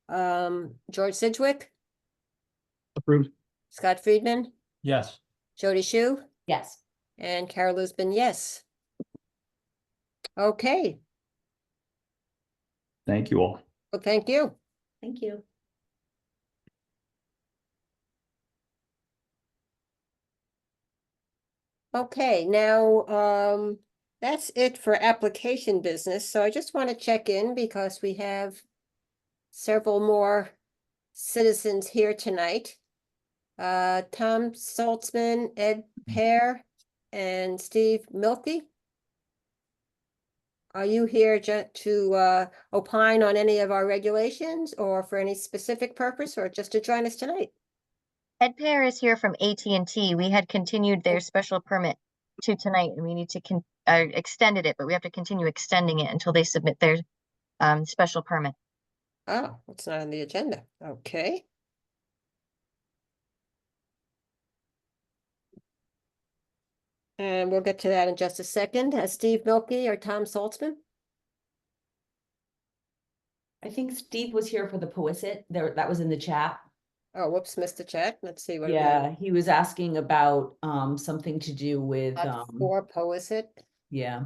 George Sidgwick, Approved. Scott Friedman, Yes. Jody Shu, Yes. and Carol Lisbon, yes. Okay, Thank you all. well, thank you. Thank you. Okay, now, that's it for application business, so I just want to check in because we have several more citizens here tonight. Tom Saltzman, Ed Pear, and Steve Milky. Are you here to opine on any of our regulations or for any specific purpose or just to join us tonight? Ed Pear is here from AT&T. We had continued their special permit to tonight and we need to extended it, but we have to continue extending it until they submit their special permit. Oh, it's not on the agenda. Okay. And we'll get to that in just a second. Steve Milky or Tom Saltzman? I think Steve was here for the Powasset. There, that was in the chat. Oh, whoops, missed the chat. Let's see what. Yeah, he was asking about something to do with For Powasset. yeah,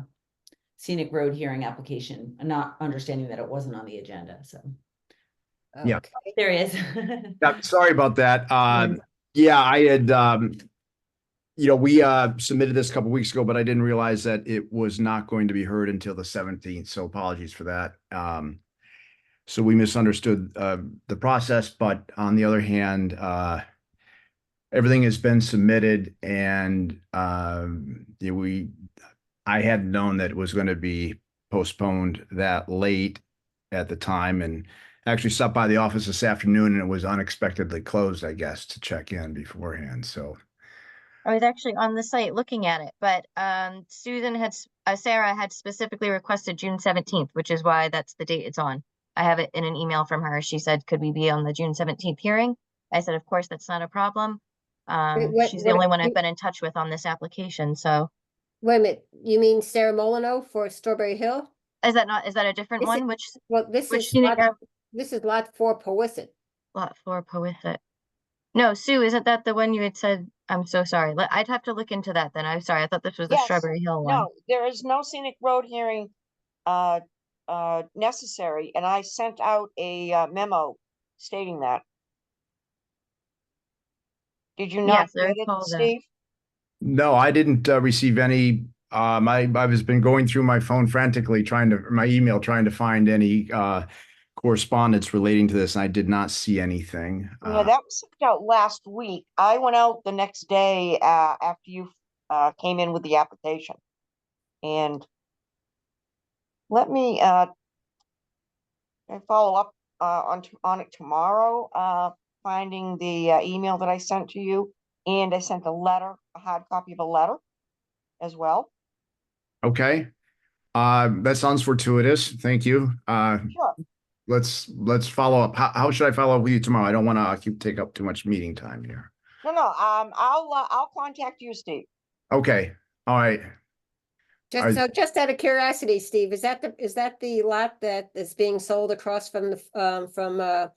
scenic road hearing application, not understanding that it wasn't on the agenda, so. Yeah. Okay. There he is. Yeah, sorry about that. Yeah, I had, we submitted this a couple weeks ago, but I didn't realize that it was not going to be heard until the 17th. So apologies for that. So we misunderstood the process, but on the other hand, everything has been submitted and I had known that it was going to be postponed that late at the time and actually stopped by the office this afternoon and it was unexpectedly closed, I guess, to check in beforehand. So I was actually on the site looking at it, but Sarah had specifically requested June 17th, which is why that's the date it's on. I have it in an email from her. She said, could we be on the June 17th hearing? I said, of course, that's not a problem. She's the only one I've been in touch with on this application, so. Wait a minute, you mean Sarah Molyneux for Strawberry Hill? Is that a different one? This is scenic route? this is lot 4 Powasset. Lot 4 Powasset. No, Sue, isn't that the one you had said? I'm so sorry. I'd have to look into that then. I'm sorry. I thought this was the Yes. Strawberry Hill one. No, there is no scenic road hearing necessary, and I sent out a memo stating that. Did you not Yes, I get it, recall that. Steve? no, I didn't receive any. I was been going through my phone frantically my email trying to find any correspondence relating to this. And I did not see anything. No, that was sent out last week. I went out the next day after you came in with the application. And let me follow up on it tomorrow, finding the email that I sent to you. And I sent a hard copy of a letter as well. Okay. That sounds fortuitous. Thank you. Sure. Let's follow up. How should I follow up with you tomorrow? I don't want to take up too much meeting time here. No, I'll contact you, Steve. Okay. All right. Just out of curiosity, Steve, is that the lot that is being sold across from the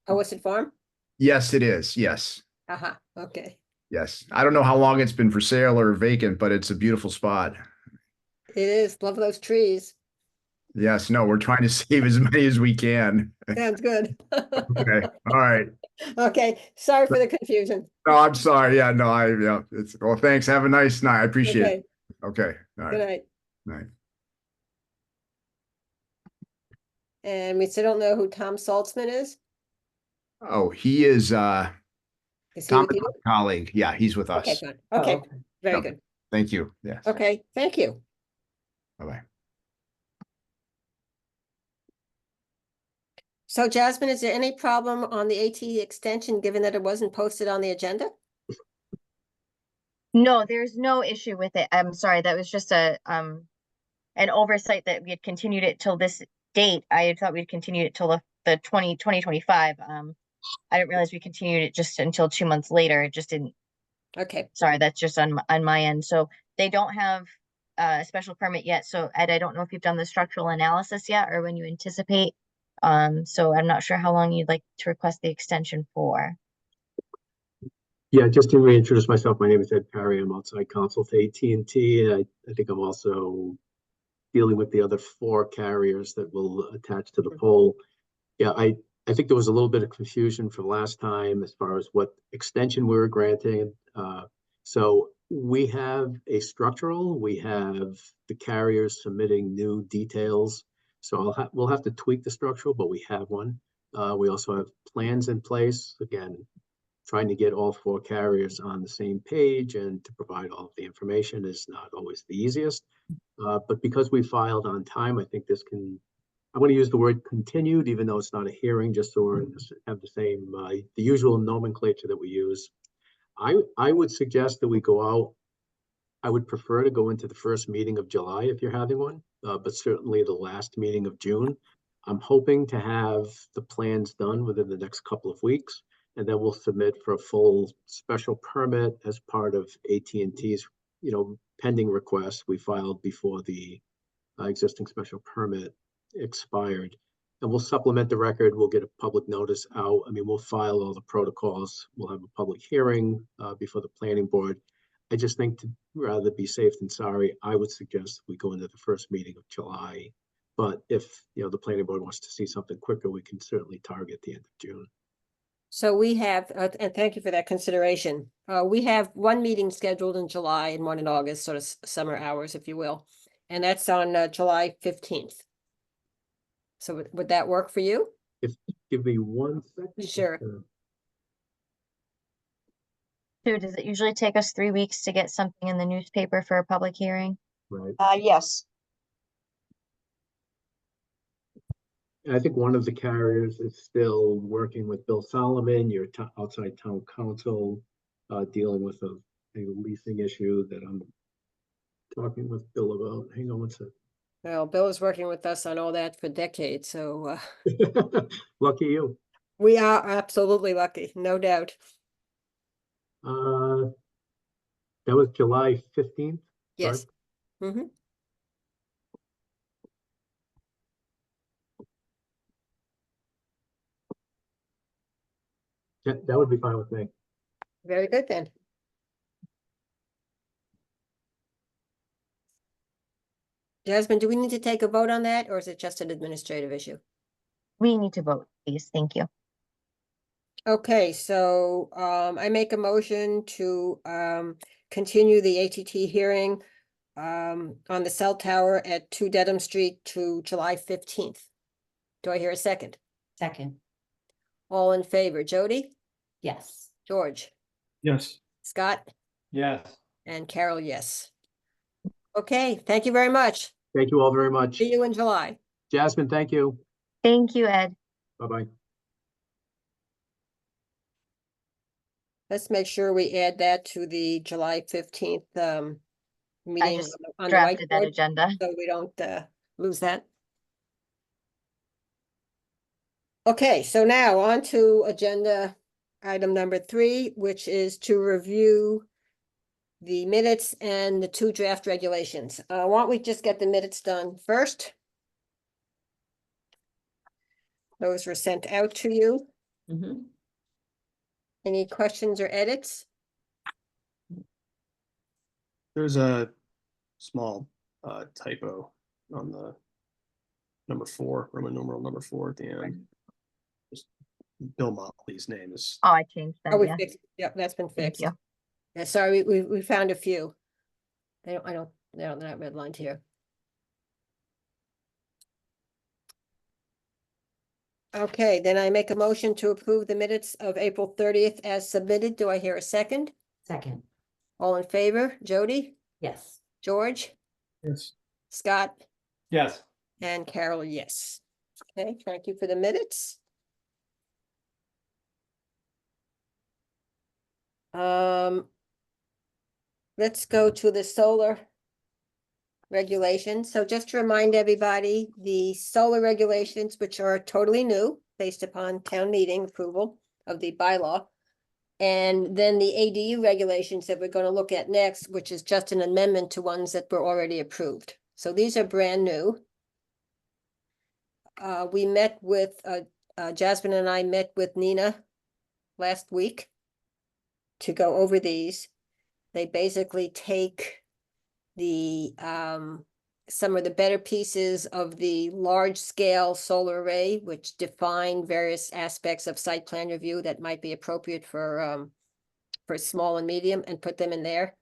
Powasset Farm? Yes, it is. Yes. Okay. Yes. I don't know how long it's been for sale or vacant, but it's a beautiful spot. It is. Love those trees. Yes. No, we're trying to save as many as we can. Sounds good. Okay. All right. Okay. Sorry for the confusion. No, I'm sorry. Yeah, no, well, thanks. Have a nice night. I appreciate it. Okay. All right. Good night. Night. And we still don't know who Tom Saltzman is. Oh, he is Is he Tom, with you? my colleague. Yeah, he's with us. Okay, good. Okay, very Yep. good. Thank you. Yes. Okay, thank you. Bye-bye. So Jasmine, is there any problem on the AT extension, given that it wasn't posted on the agenda? No, there's no issue with it. I'm sorry, that was just an oversight that we had continued it till this date. I had thought we'd continued it till the 2025. I didn't realize we continued it just until 2 months later. It just didn't, Okay, sorry, that's just on my end. So they don't have a special permit yet. So Ed, I don't know if you've done the structural analysis yet or when you anticipate. So I'm not sure how long you'd like to request the extension for. Yeah, just to reintroduce myself, my name is Ed Perry. I'm outside counsel to AT&T, and I think I'm also dealing with the other 4 carriers that will attach to the pole. Yeah, I think there was a little bit of confusion from last time as far as what extension we were granting. So we have a structural, we have the carriers submitting new details. So we'll have to tweak the structural, but we have one. We also have plans in place, again, trying to get all 4 carriers on the same page and to provide all of the information is not always the easiest. But because we filed on time, I think this can, I'm going to use the word continued, even though it's not a hearing, just so we have the same, the usual nomenclature that we use. I would suggest that we go out. I would prefer to go into the first meeting of July if you're having one, but certainly the last meeting of June. I'm hoping to have the plans done within the next couple of weeks, and then we'll submit for a full special permit as part of AT&T's, pending request we filed before the existing special permit expired. And we'll supplement the record. We'll get a public notice out. I mean, we'll file all the protocols. We'll have a public hearing before the planning board. I just think to rather be safe than sorry, I would suggest we go into the first meeting of July. But if the planning board wants to see something quicker, we can certainly target the end of June. so we have, and thank you for that consideration. We have one meeting scheduled in July and one in August, sort of summer hours, if you will. And that's on July 15th. So would that work for you? Give me 1 second. Sure. So does it usually take us 3 weeks to get something in the newspaper for a public hearing? Right. Yes. And I think one of the carriers is still working with Bill Solomon, your outside town council, dealing with a leasing issue that I'm talking with Bill about. Hang on one second. Well, Bill is working with us on all that for decades, so Lucky you. we are absolutely lucky, no doubt. That was July 15th. Yes. Mm-hmm. Yeah, that would be fine with me. Very good then. Jasmine, do we need to take a vote on that, or is it just an administrative issue? We need to vote, please. Thank you. Okay, so I make a motion to continue the ATT hearing on the cell tower at 2 Dedham Street to July 15th. Do I hear a second? Second. All in favor, Jody, Yes. George, Yes. Scott, Yes. and Carol, yes. Okay, thank you very much. Thank you all very much. See you in July. Jasmine, thank you. Thank you, Ed. Bye-bye. Let's make sure we add that to the July 15th meeting just on the Drafted that whiteboard, agenda. so we don't lose that. Okay, so now on to agenda item number 3, which is to review the minutes and the 2 draft regulations. Why don't we just get the minutes done first? Those were sent out to you. Mm-hmm. Any questions or edits? There's a small typo on the number 4, Roman numeral number 4 at the end. Just Bill Motley's name is. Oh, I changed that, Oh, we yeah. fixed, yep, that's been Thank fixed. you. Yeah, sorry, we found a few. They're not redlined here. Okay, then I make a motion to approve the minutes of April 30th as submitted. Do I hear a second? Second. All in favor, Jody, Yes. George, Yes. Scott, Yes. and Carol, yes. Okay, thank you for the minutes. Let's go to the solar regulations. So just to remind everybody, the solar regulations, which are totally new based upon town meeting approval of the bylaw. And then the ADU regulations that we're going to look at next, which is just an amendment to ones that were already approved. So these are brand new. We met with, Jasmine and I met with Nina last week to go over these. They basically take the, some of the better pieces of the large scale solar array, which define various aspects of site plan review that might be appropriate for small and medium, and put them in there.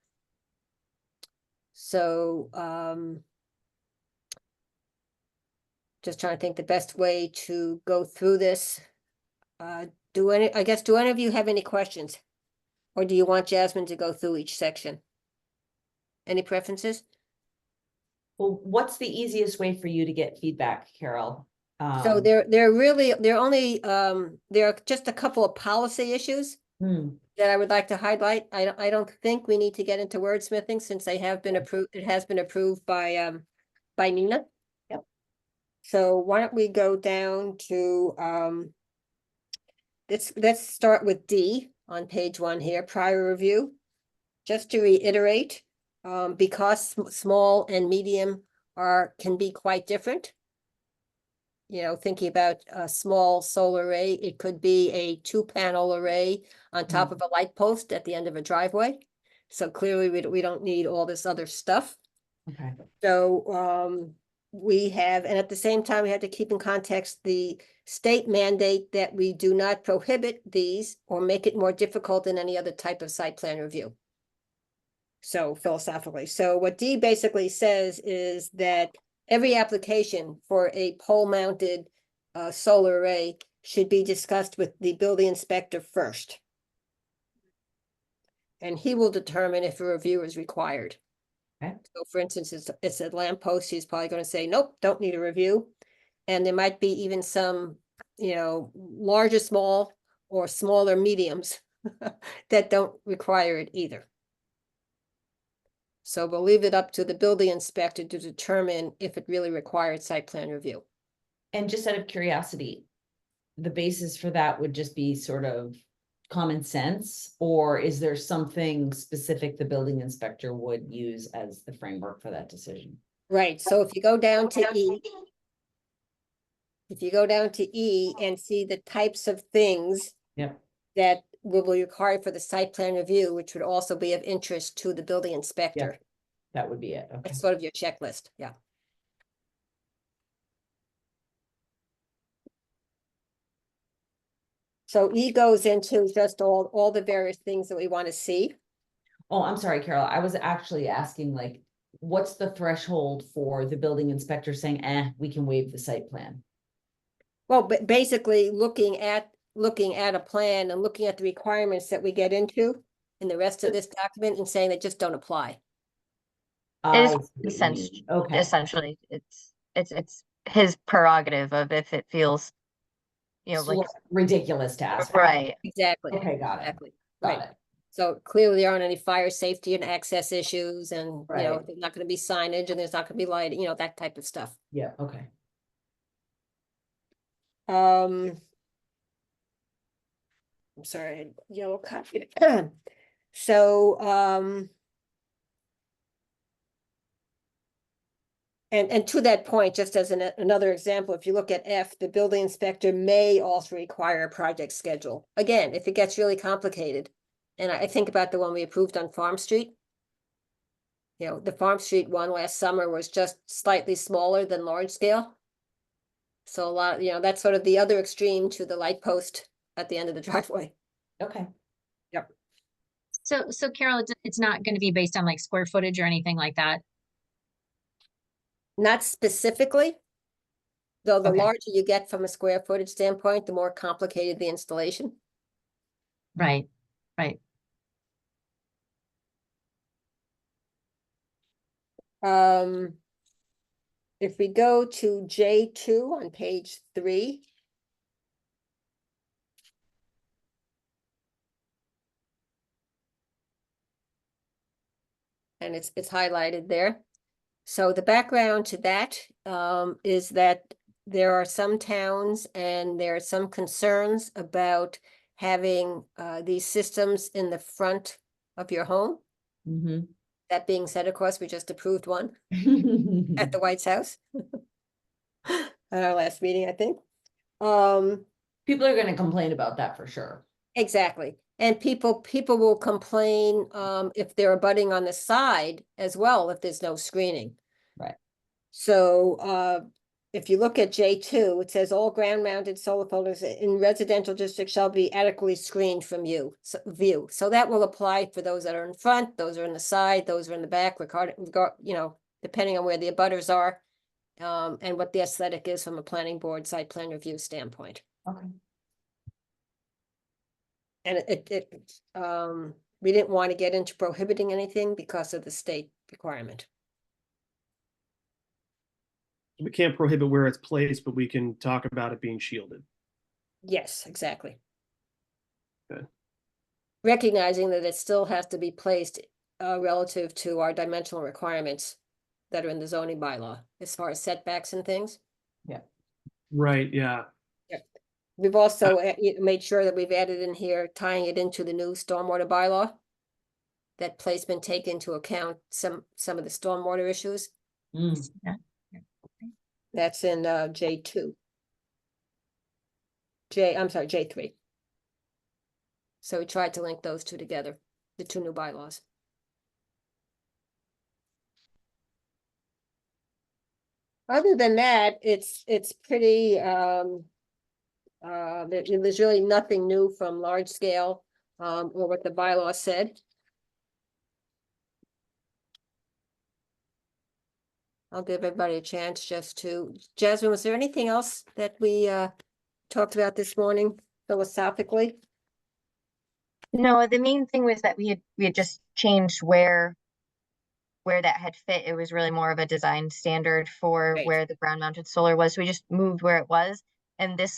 So, just trying to think the best way to go through this. Do any of you have any questions? Or do you want Jasmine to go through each section? Any preferences? Well, what's the easiest way for you to get feedback, Carol? So there are just a couple of policy issues that I would like to highlight. I don't think we need to get into wordsmithing since they have been approved. It has been approved by Nina. Yep. So why don't we go down to let's start with D on page 1 here, prior review. Just to reiterate, because small and medium can be quite different. You know, thinking about a small solar array, it could be a 2-panel array on top of a light post at the end of a driveway. So clearly we don't need all this other stuff. Okay. So we have, and at the same time, we have to keep in context the state mandate that we do not prohibit these or make it more difficult than any other type of site plan review. So philosophically, so what D basically says is that every application for a pole-mounted solar array should be discussed with the building inspector first. And he will determine if a review is required. Okay. So for instance, it's a lamp post, he's probably going to say, nope, don't need a review. And there might be even some, you know, larger small or smaller mediums that don't require it either. So we'll leave it up to the building inspector to determine if it really required site plan review. And just out of curiosity, the basis for that would just be sort of common sense, or is there something specific the building inspector would use as the framework for that decision? Right, so if you go down to E, and see the types of things that will be required for the site plan review, which would also be of interest to the building inspector. Yep. That would be it. Okay. That's sort of your checklist, yeah. So E goes into just all the various things that we want to see. Oh, I'm sorry, Carol. I was actually asking, like, what's the threshold for the building inspector saying, we can waive the site plan? Well, but basically looking at a plan and looking at the requirements that we get into in the rest of this document and saying they just don't apply. Essentially, Okay. essentially, it's his prerogative of if it feels, you know, like ridiculous to ask. Right. Exactly. Okay, got it. Exactly. Got Right. it. So clearly there aren't any fire safety and access issues, and you know, Right. there's not going to be signage and there's not going to be lighting, you know, that type of stuff. Yeah, okay. I'm sorry, I had yellow copy. So, and to that point, just as another example, if you look at F, the building inspector may also require a project schedule. Again, if it gets really complicated, and I think about the one we approved on Farm Street. You know, the Farm Street one last summer was just slightly smaller than large scale. So a lot, you know, that's sort of the other extreme to the light post at the end of the driveway. Okay. Yep. So Carol, it's not going to be based on like square footage or anything like that. Not specifically. Though the Okay. larger you get from a square footage standpoint, the more complicated the installation. Right. Right. if we go to J2 on page 3. And it's highlighted there. So the background to that is that there are some towns and there are some concerns about having these systems in the front of your home. Mhm. That being said, of course, we just approved one at the White's House at our last meeting, I think. People are gonna complain about that for sure. Exactly. And people will complain if they're abutting on the side as well, if there's no screening. Right. So if you look at J2, it says all ground mounted solar photos in residential districts shall be adequately screened from view. So that will apply for those that are in front, those are in the side, those are in the back, you know, depending on where the abutters are. And what the aesthetic is from a planning board site plan review standpoint. Okay. And we didn't want to get into prohibiting anything because of the state requirement. We can't prohibit where it's placed, but we can talk about it being shielded. Yes, exactly. Okay. Recognizing that it still has to be placed relative to our dimensional requirements that are in the zoning bylaw, as far as setbacks and things. Yeah. Right, yeah. We've also made sure that we've added in here, tying it into the new stormwater bylaw. That placement take into account some of the stormwater issues. That's in J2. I'm sorry, J3. So we tried to link those two together, the two new bylaws. Other than that, it's pretty there's really nothing new from large scale or what the bylaw said. I'll give everybody a chance just to, Jasmine, was there anything else that we talked about this morning philosophically? No, the main thing was that we had just changed where that had fit. It was really more of a design standard for Right. where the ground mounted solar was. So we just moved where it was. And the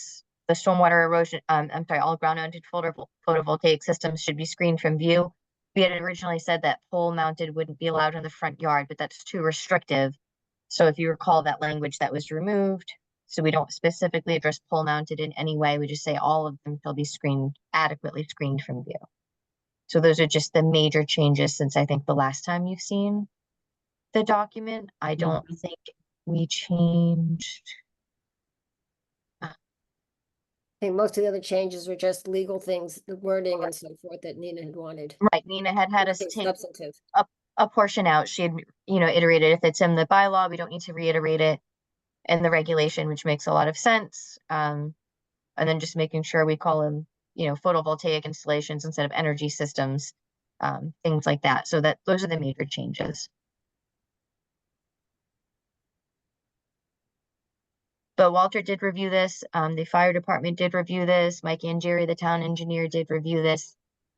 stormwater erosion, I'm sorry, all ground mounted photovoltaic systems should be screened from view. We had originally said that pole mounted wouldn't be allowed in the front yard, but that's too restrictive. So if you recall, that language that was removed, so we don't specifically address pole mounted in any way. We just say all of them shall be adequately screened from view. So those are just the major changes since I think the last time you've seen the document. I don't think we changed. I think most of the other changes were just legal things, the wording and so forth that Nina had wanted. Right, Nina had us Nothing take substantive. a portion out. She had, iterated. If it's in the bylaw, we don't need to reiterate it in the regulation, which makes a lot of sense. And then just making sure we call them, photovoltaic installations instead of energy systems, things like that. So that those are the major changes. But Walter did review this. The fire department did review this. Mike Angieri, the town engineer, did review this.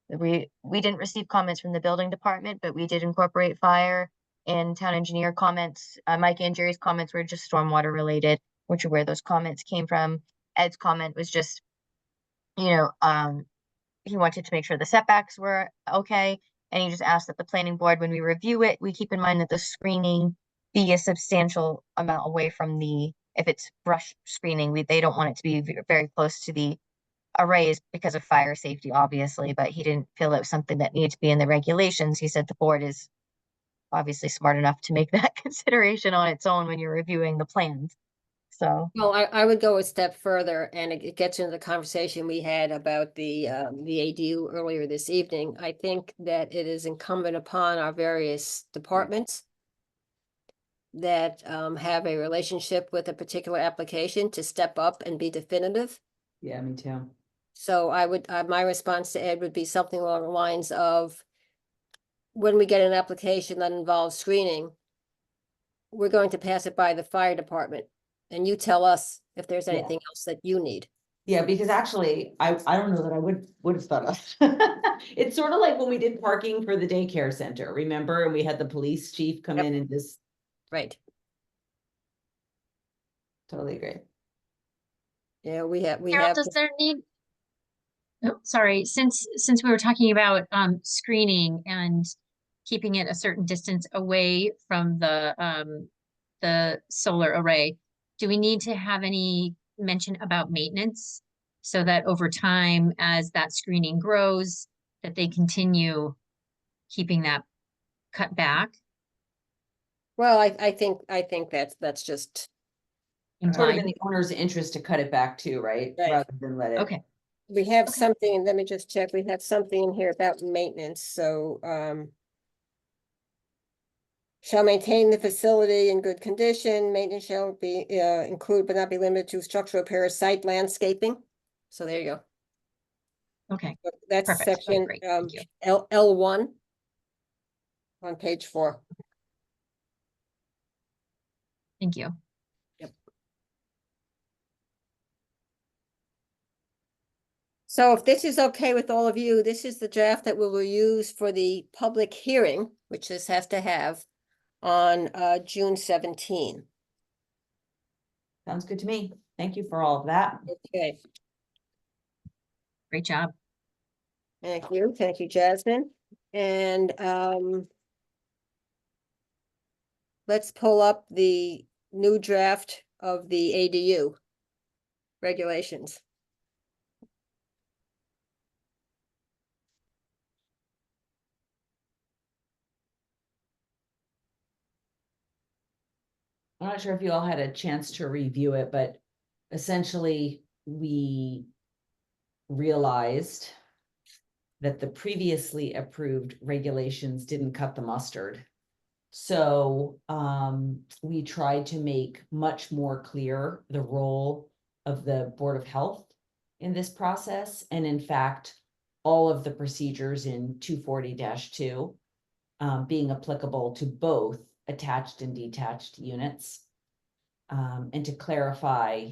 We didn't receive comments from the building department, but we did incorporate fire and town engineer comments. Mike Angieri's comments were just stormwater related, which are where those comments came from. Ed's comment was just, he wanted to make sure the setbacks were okay. And he just asked that the planning board, when we review it, we keep in mind that the screening be a substantial amount away from if it's brush screening, they don't want it to be very close to the arrays because of fire safety, obviously, but he didn't feel it was something that needed to be in the regulations. He said the board is obviously smart enough to make that consideration on its own when you're reviewing the plans. So, well, I would go a step further, and it gets into the conversation we had about the ADU earlier this evening. I think that it is incumbent upon our various departments that have a relationship with a particular application to step up and be definitive. Yeah, me too. So I would, my response to Ed would be something along the lines of, when we get an application that involves screening, we're going to pass it by the fire department, and you tell us if there's anything else that you need. Yeah, because actually, I don't know that I would have thought of. It's sort of like when we did parking for the daycare center, remember? And we had the police chief come in and just. Right. Totally agree. Yeah, we have, Carol, does there need? Oh, sorry, since we were talking about screening and keeping it a certain distance away from the solar array, do we need to have any mention about maintenance so that over time, as that screening grows, that they continue keeping that cut back? well, I think that's just, Sort of in Implied? the owner's interest to cut it back too, right? Right. Rather than let it. Okay. we have something, let me just check, we have something in here about maintenance, so, shall maintain the facility in good condition, maintenance shall be, include but not be limited to structural repair, site landscaping. So there you go. Okay. That's Perfect. section, Great. Thank you. L1 on page 4. Thank you. So if this is okay with all of you, this is the draft that we will use for the public hearing, which this has to have on June 17. Sounds good to me. Thank you for all of that. Okay, Great job. thank you, Jasmine. And let's pull up the new draft of the ADU regulations. I'm not sure if you all had a chance to review it, but essentially we realized that the previously approved regulations didn't cut the mustard. So we tried to make much more clear the role of the Board of Health in this process. And in fact, all of the procedures in 240-2 being applicable to both attached and detached units, and to clarify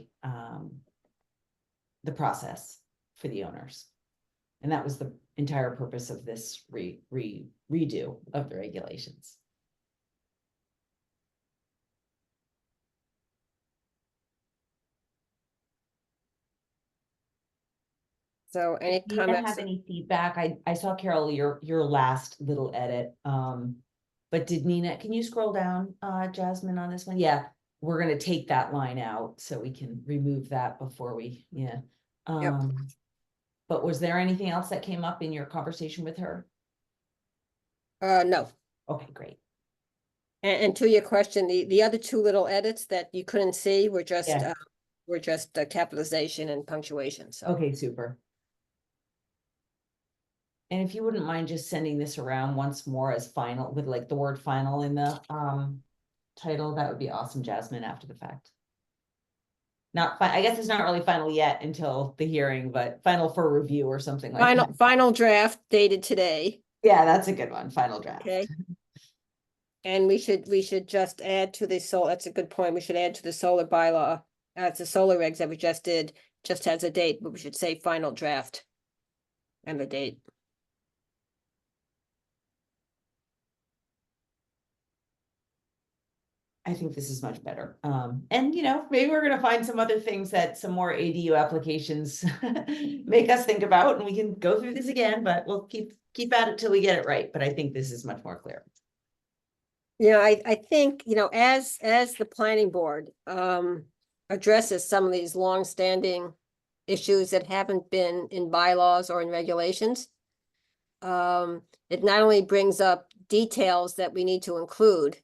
the process for the owners. And that was the entire purpose of this redo of the regulations. So any Do you have comments? any feedback? I saw, Carol, your last little edit. But did Nina, can you scroll down, Jasmine, on this one? Yeah, we're gonna take that line out so we can remove that before we, yeah. But was there anything else that came up in your conversation with her? No. Okay, great. And to your question, the other two little edits that you couldn't see were just Yeah. Capitalization and punctuation, so. Okay, super. And if you wouldn't mind just sending this around once more as final, with like the word final in the title, that would be awesome, Jasmine, after the fact. I guess it's not really final yet until the hearing, but final for review or something like that. Final draft dated today. Yeah, that's a good one, final draft. Okay. And we should just add to the solar, that's a good point, we should add to the solar bylaw, it's the solar regs that we just did, just has a date, but we should say final draft. And the date. I think this is much better. And you know, maybe we're gonna find some other things that some more ADU applications make us think about, and we can go through this again, but we'll keep at it till we get it right. But I think this is much more clear. You know, I think, you know, as the planning board addresses some of these longstanding issues that haven't been in bylaws or in regulations, it not only brings up details that we need to include,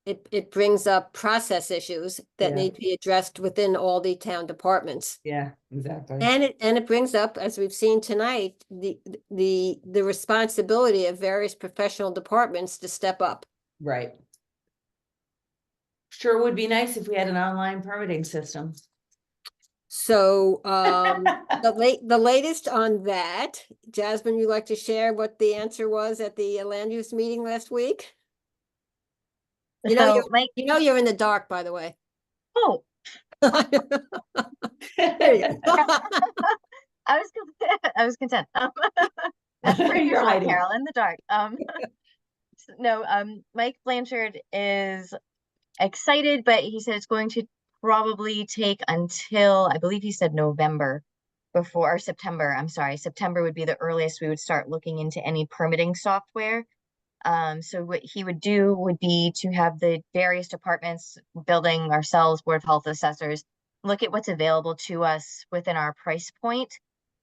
it brings up process issues that Yeah. need to be addressed within all the town departments. Yeah, exactly. And it brings up, as we've seen tonight, the responsibility of various professional departments to step up. Right. Sure would be nice if we had an online permitting system. So the latest on that, Jasmine, you'd like to share what the answer was at the land use meeting last week? You know, So, Mike, you're in the dark, by the way. oh, There you go. I was content. That's per You're usual, hiding. Carol, in the dark. No, Mike Blanchard is excited, but he said it's going to probably take until, I believe he said November before, or September, I'm sorry, September would be the earliest we would start looking into any permitting software. So what he would do would be to have the various departments, building, ourselves, Board of Health assessors, look at what's available to us within our price point.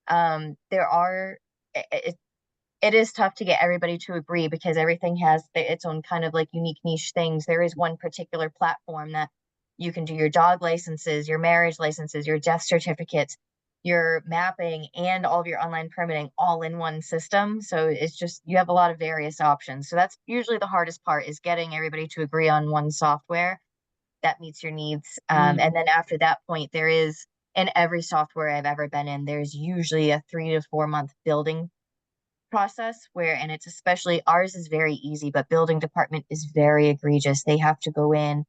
There are, it is tough to get everybody to agree because everything has its own kind of like unique niche things. There is one particular platform that you can do your dog licenses, your marriage licenses, your death certificates, your mapping, and all of your online permitting all in one system. So it's just, you have a lot of various options. So that's usually the hardest part, is getting everybody to agree on one software that meets your needs. And then after that point, there is, in every software I've ever been in, there's usually a 3 to 4 month building process where, and it's especially, ours is very easy, but building department is very egregious. They have to go in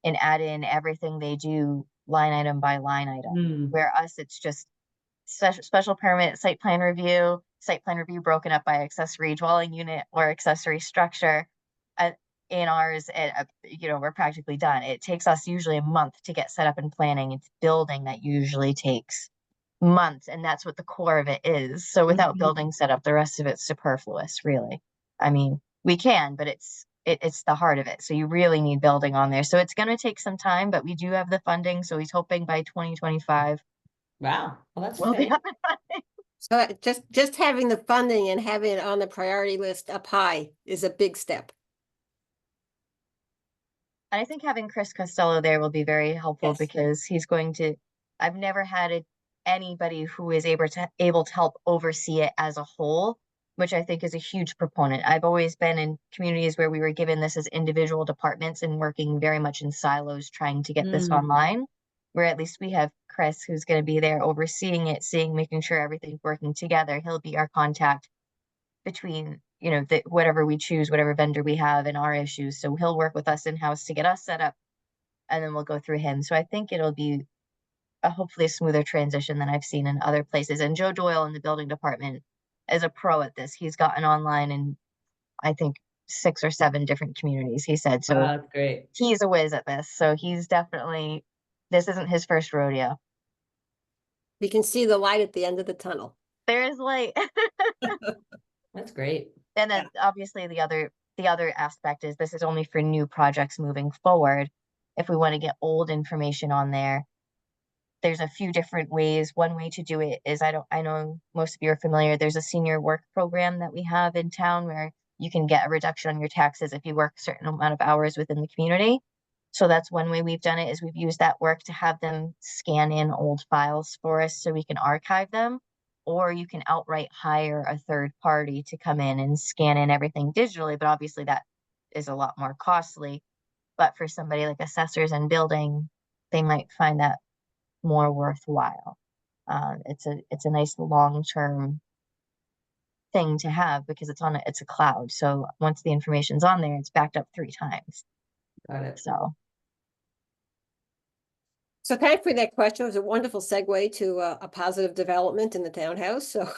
and add in everything they do line item by line item. Where us, it's just special permit, site plan review broken up by accessory dwelling unit or accessory structure. In ours, you know, we're practically done. It takes us usually a month to get set up in planning. It's building that usually takes months, and that's what the core of it is. So without building set up, the rest of it's superfluous, really. I mean, we can, but it's the heart of it. So you really need building on there. So it's going to take some time, but we do have the funding. So he's hoping by 2025. Wow. Well, that's We'll be great. up and running. So just having the funding and having it on the priority list up high is a big step. I think having Chris Costello there will be very helpful because he's going to, I've never had anybody who is able to help oversee it as a whole, which I think is a huge proponent. I've always been in communities where we were given this as individual departments and working very much in silos trying to get this online, where at least we have Chris who's going to be there overseeing it, making sure everything's working together. He'll be our contact between, you know, whatever we choose, whatever vendor we have, and our issues. So he'll work with us in-house to get us set up, and then we'll go through him. So I think it'll be hopefully a smoother transition than I've seen in other places. And Joe Doyle in the building department is a pro at this. He's gotten online in, I think, 6 or 7 different communities, he said. So that's great. He's a whiz at this. So he's definitely, this isn't his first rodeo. We can see the light at the end of the tunnel. There is light. That's great. And then obviously the other aspect is this is only for new projects moving forward. If we want to get old information on there, there's a few different ways. One way to do it is, I know most of you are familiar, there's a senior work program that we have in town where you can get a reduction on your taxes if you work a certain amount of hours within the community. So that's one way we've done it, is we've used that work to have them scan in old files for us so we can archive them. Or you can outright hire a third party to come in and scan in everything digitally, but obviously that is a lot more costly. But for somebody like assessors and building, they might find that more worthwhile. It's a nice long-term thing to have because it's a cloud. So once the information's on there, it's backed up 3 times. Got it. So thank you for that question. It was a wonderful segue to a positive development in the townhouse. So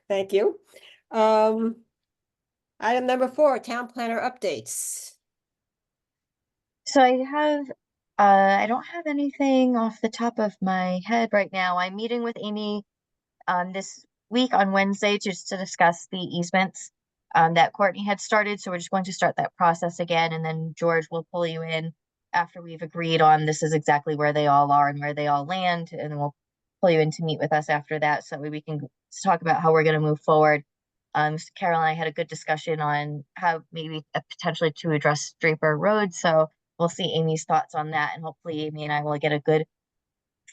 thank you. Item number 4, town planner updates. So I don't have anything off the top of my head right now. I'm meeting with Amy this week on Wednesday just to discuss the easements that Courtney had started. So we're just going to start that process again, and then George will pull you in after we've agreed on this is exactly where they all are and where they all land, and then we'll pull you in to meet with us after that so that we can talk about how we're going to move forward. Carol and I had a good discussion on how maybe potentially to address Draper Road, so we'll see Amy's thoughts on that, and hopefully Amy and I will get a good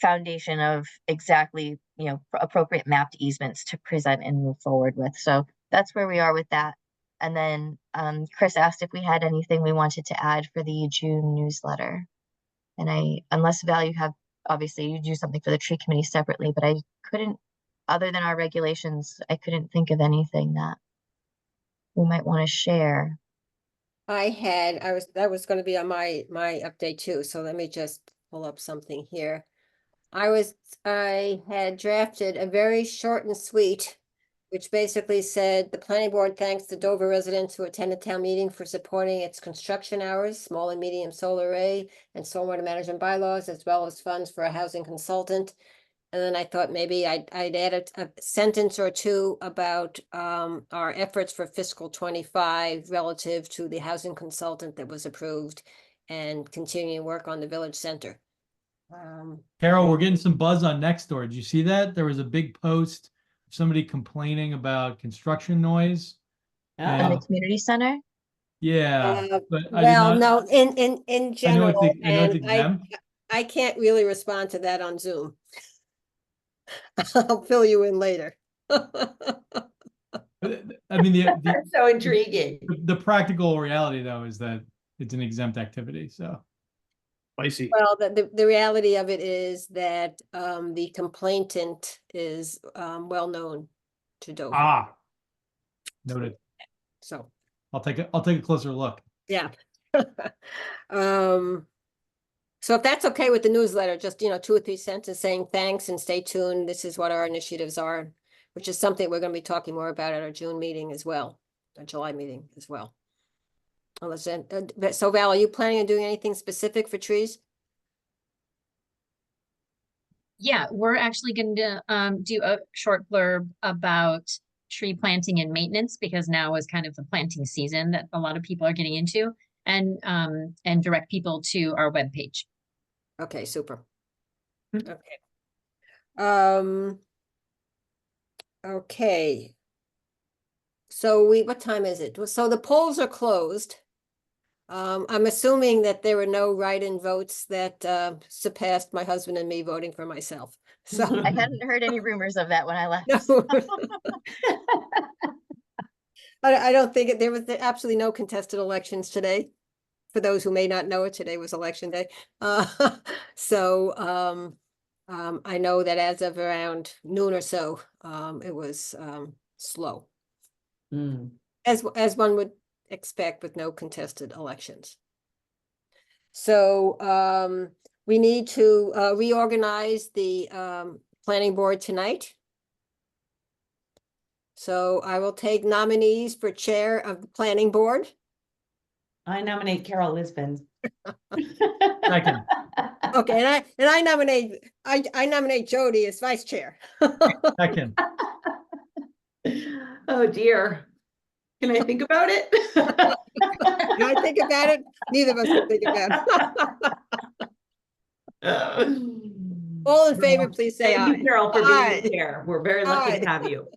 foundation of exactly, you know, appropriate mapped easements to present and move forward with. So that's where we are with that. And then Chris asked if we had anything we wanted to add for the June newsletter. And unless Val, you have, obviously you do something for the tree committee separately, but I couldn't, other than our regulations, I couldn't think of anything that we might want to share. That was going to be on my update too. So let me just pull up something here. I had drafted a very short and sweet which basically said, the planning board thanks the Dover residents who attended town meeting for supporting its construction hours, small and medium solar array, and stormwater management bylaws, as well as funds for a housing consultant. And then I thought maybe I'd add a sentence or two about our efforts for fiscal 25 relative to the housing consultant that was approved and continuing work on the village center. Carol, we're getting some buzz on Nextdoor. Did you see that? There was a big post, of somebody complaining about construction noise. In the And- community center? Yeah, but I did Well, not- no, in I know general, it's, I know it's and exempt. I can't really respond to that on Zoom. I'll fill you in later. But, I mean, the That's so intriguing. the practical reality though is that it's an exempt activity, so. Spicy. Well, the reality of it is that the complainant is well known to Dover. Ah. Noted. So, I'll take a closer look. yeah. So if that's okay with the newsletter, just, 2 or 3 sentences saying thanks and stay tuned. This is what our initiatives are, which is something we're going to be talking more about at our June meeting as well, our July meeting as well. Unless, so Val, are you planning on doing anything specific for trees? Yeah, we're actually going to do a short blurb about tree planting and maintenance, because now is kind of the planting season that a lot of people are getting into, and direct people to our webpage. Okay, super. Mhm. Okay. Okay. So what time is it? So the polls are closed. I'm assuming that there were no write-in votes that surpassed my husband and me voting for myself. So I hadn't heard any rumors of that when I left. no. I don't think there was absolutely no contested elections today. For those who may not know it, today was election day. So I know that as of around noon or so, it was slow, as one would expect with no contested elections. So we need to reorganize the planning board tonight. So I will take nominees for chair of the planning board. I nominate Carol Lisbon. Second. Okay, and I nominate Jody as vice chair. Second. Oh dear. Can I think about it? Can I think about it? Neither of us can think about it. All in favor, please say Thank aye. you, Carol, for Aye. being here. We're very lucky Aye. to have you.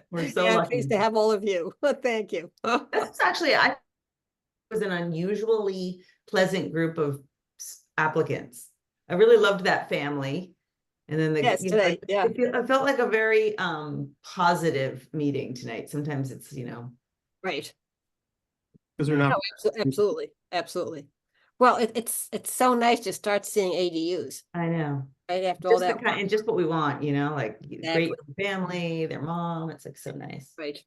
We're so Yeah, lucky. pleased to have all of you. Thank you. That's actually, I was an unusually pleasant group of applicants. I really loved that family. And then Yes, today, yeah. I felt like a very positive meeting tonight. Sometimes it's, Right. Because they're not. No, absolutely, absolutely. Well, it's so nice to start seeing ADUs I know. right after all Just that. the kind, and just what we want, like Exactly. great family, their mom. It's like so nice. Right.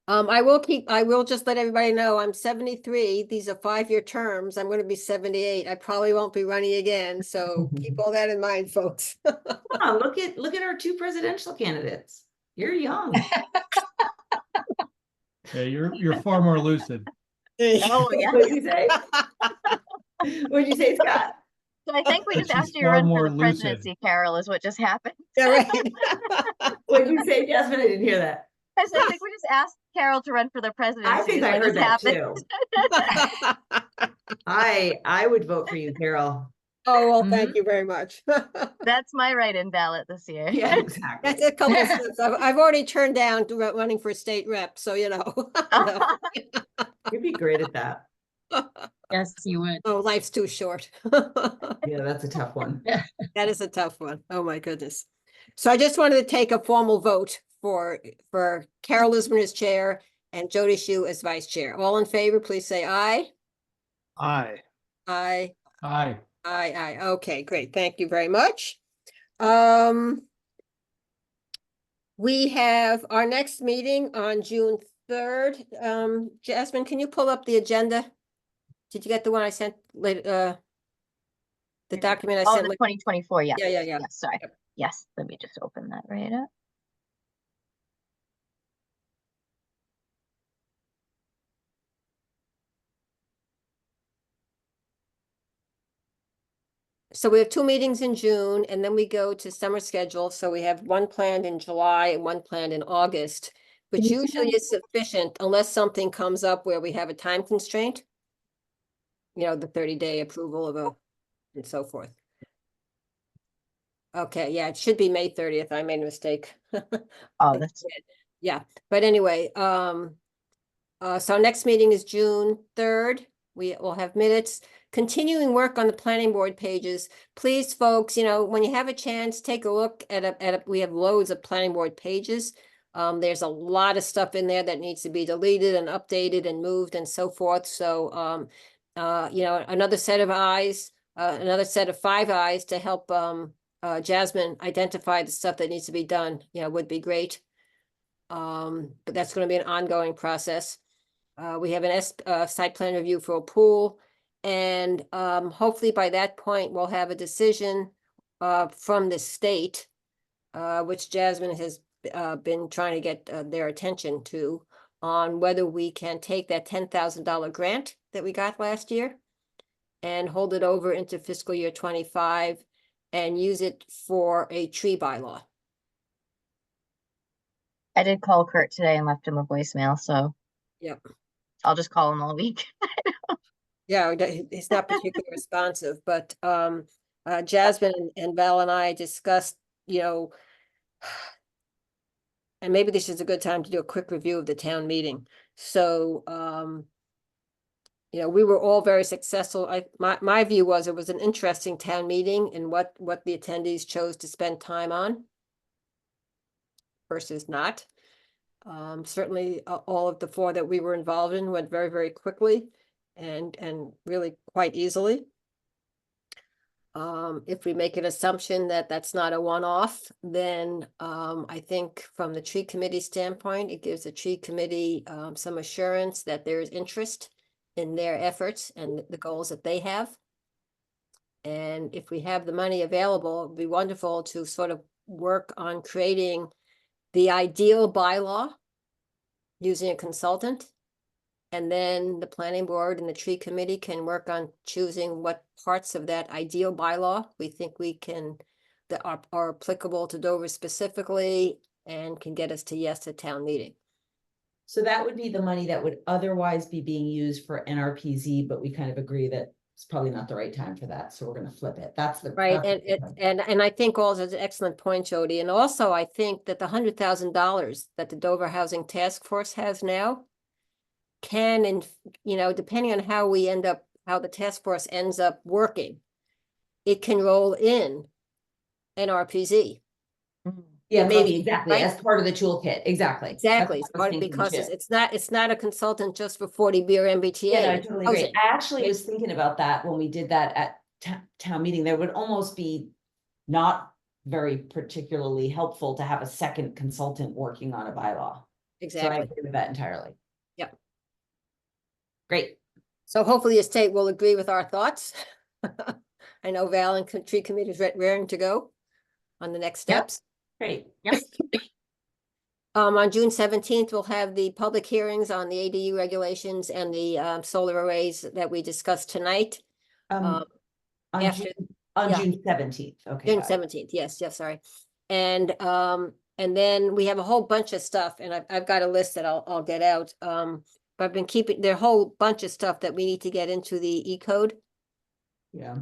I will just let everybody know I'm 73. These are 5-year terms. I'm going to be 78. I probably won't be running again. So keep all that in mind, folks. Come on, look at our 2 presidential candidates. You're young. Yeah, you're far more lucid. Oh, yeah. What'd you say? What'd you say, Scott? So I think we just She's asked you to far run more for the lucid. presidency, Carol, is what just happened. Yeah, right. What'd you say, Jasmine? I didn't hear that. I said, I think we just asked Carol to run for the presidency. I think is I what heard just that happened. too. I would vote for you, Carol. Oh, well, thank you very much. That's my write-in ballot this year. Yeah, exactly. That's a couple of steps. I've already turned down running for state rep, so You'd be great at that. Yes, you would. Oh, life's too short. Yeah, that's a tough one. That is a tough one. Oh, my goodness. So I just wanted to take a formal vote for Carol Lisbon as chair and Jody Shu as vice chair. All in favor, please say aye. Aye. Aye. Aye. Aye, aye. Okay, great. Thank you very much. We have our next meeting on June 3rd. Jasmine, can you pull up the agenda? Did you get the one I sent later? The document I Oh, sent? the 2024, yes. Yeah. Yes, sorry. Yes, let me just open that right up. So we have 2 meetings in June and then we go to summer schedule. So we have one planned in July and one planned in August, which Can you usually send- is sufficient unless something comes up where we have a time constraint. You know, the 30-day approval of a, and so forth. Okay, yeah, it should be May 30th. I made a mistake. Oh, that's, Yeah, but anyway, so our next meeting is June 3rd. We will have minutes, continuing work on the planning board pages. Please, folks, you know, when you have a chance, take a look at we have loads of planning board pages. There's a lot of stuff in there that needs to be deleted and updated and moved and so forth. So, you know, another set of eyes, another set of 5 eyes to help, Jasmine identify the stuff that needs to be done, you know, would be great. But that's going to be an ongoing process. We have an site plan review for a pool. And hopefully by that point, we'll have a decision from the state, which Jasmine has been trying to get their attention to, on whether we can take that $10,000 grant that we got last year and hold it over into fiscal year 25 and use it for a tree bylaw. I did call Kurt today and left him a voicemail, so Yep. I'll just call him all week. Yeah, he's not particularly responsive, but Jasmine and Val and I discussed, you know, and maybe this is a good time to do a quick review of the town meeting. So, you know, we were all very successful. My view was it was an interesting town meeting and what the attendees chose to spend time on versus not. Certainly all of the 4 that we were involved in went very, very quickly and really quite easily. If we make an assumption that that's not a one-off, then I think from the tree committee standpoint, it gives the tree committee some assurance that there is interest in their efforts and the goals that they have. And if we have the money available, it'd be wonderful to sort of work on creating the ideal bylaw using a consultant. And then the planning board and the tree committee can work on choosing what parts of that ideal bylaw we think we can, that are applicable to Dover specifically and can get us to yes at town meeting. So that would be the money that would otherwise be being used for NRPZ, but we kind of agree that it's probably not the right time for that, so we're gonna flip it. That's the. Right, that's the- and I think also it's an excellent point, Jody, and also I think that the $100,000 that the Dover Housing Task Force has now can, and you know, depending on how we end up, how the task force ends up working, it can roll in NRPZ. Yeah, because- maybe, exactly, right? as part of the toolkit, exactly. That's Exactly, what I was thinking because too. it's not a consultant just for 40B or MBTA. Yeah, no, I it's totally agree. housing. I actually was thinking about that when we did that at town meeting. There would almost be not very particularly helpful to have a second consultant working on a bylaw. So I Exactly, agree with that entirely. Yep. Great. so hopefully the state will agree with our thoughts. I know Val and tree committee is raring to go on the next Yep. steps. Great. Yep. On June 17th, we'll have the public hearings on the ADU regulations and the solar arrays that we discussed tonight. On after- June, yeah. June 17th, okay. June got it. 17th, yes, sorry. And then we have a whole bunch of stuff, and I've got a list that I'll get out. But I've been keeping, there are a whole bunch of stuff that we need to get into the E-code. Yeah.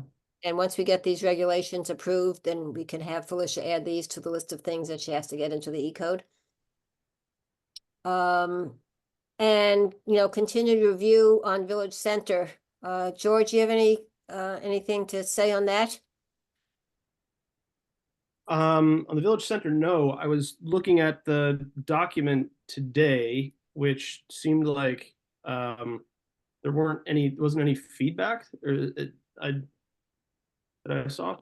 And once we get these regulations approved, then we can have Felicia add these to the list of things that she has to get into the E-code. And, you know, continued review on Village Center. George, you have anything to say on that? On the Village Center, no. I was looking at the document today, which seemed like there wasn't any feedback that I saw.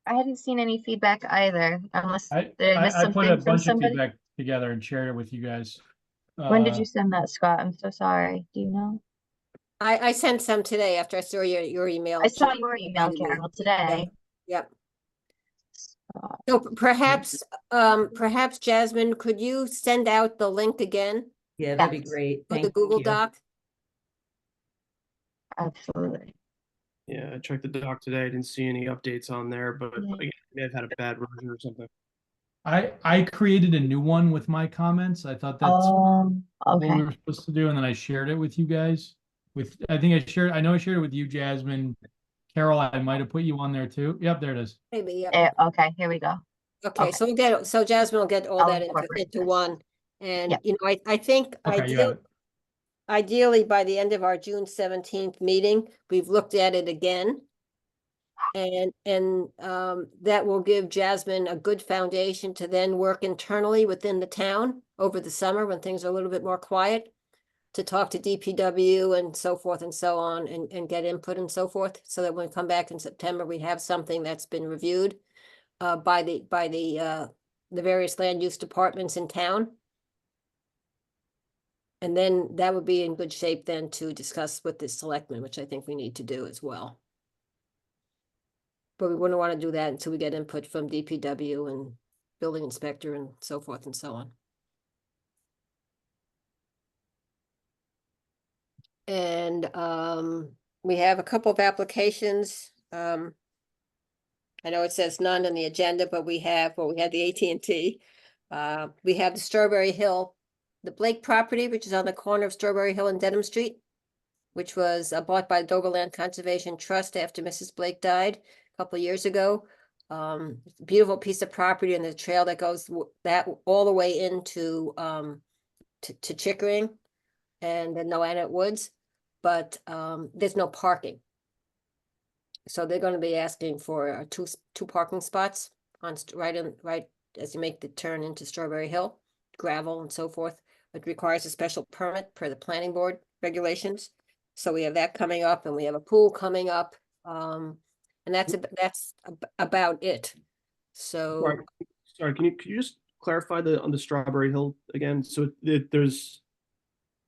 I hadn't seen any feedback either, unless I did I miss I put a something from bunch of somebody. feedback together and shared it with you guys. When did you send that, Scott? I'm so sorry. Do you know? I sent some today after I saw your email. I saw your email, Carol, today. Yep. So perhaps Jasmine, could you send out the link again Yeah, that'd be great. for the Thank Google you. Doc? Absolutely. Yeah, I checked the doc today. I didn't see any updates on there, but Yeah. again, I may have had a bad version or something. I created a new one with my comments. I thought that's what we Okay. were supposed to do, and then I shared it with you guys. I know I shared it with you, Jasmine. Carol, I might have put you on there too. Yep, there it is. Maybe, yeah. Okay, here we go. Okay, okay. so Jasmine will get all I'll that incorporate into this. one. And, Yep. you know, I think Okay, you have it. ideally by the end of our June 17th meeting, we've looked at it again. And that will give Jasmine a good foundation to then work internally within the town over the summer when things are a little bit more quiet, to talk to DPW and so forth and so on, and get input and so forth, so that when we come back in September, we have something that's been reviewed by the various land use departments in town. And then that would be in good shape then to discuss with the selectmen, which I think we need to do as well. But we wouldn't want to do that until we get input from DPW and building inspector and so forth and so on. And we have a couple of applications. I know it says none on the agenda, but we had the AT&T. We have the Strawberry Hill, the Blake property, which is on the corner of Strawberry Hill and Dedham Street, which was bought by Dover Land Conservation Trust after Mrs. Blake died a couple of years ago. It's a beautiful piece of property, and the trail that goes that all the way into to Chickering and the Noannet Woods, but there's no parking. So they're going to be asking for two parking spots on right as you make the turn into Strawberry Hill, gravel and so forth. It requires a special permit per the planning board regulations. So we have that coming up, and we have a pool coming up. And that's about it. So Sorry, can you just clarify on the Strawberry Hill again? So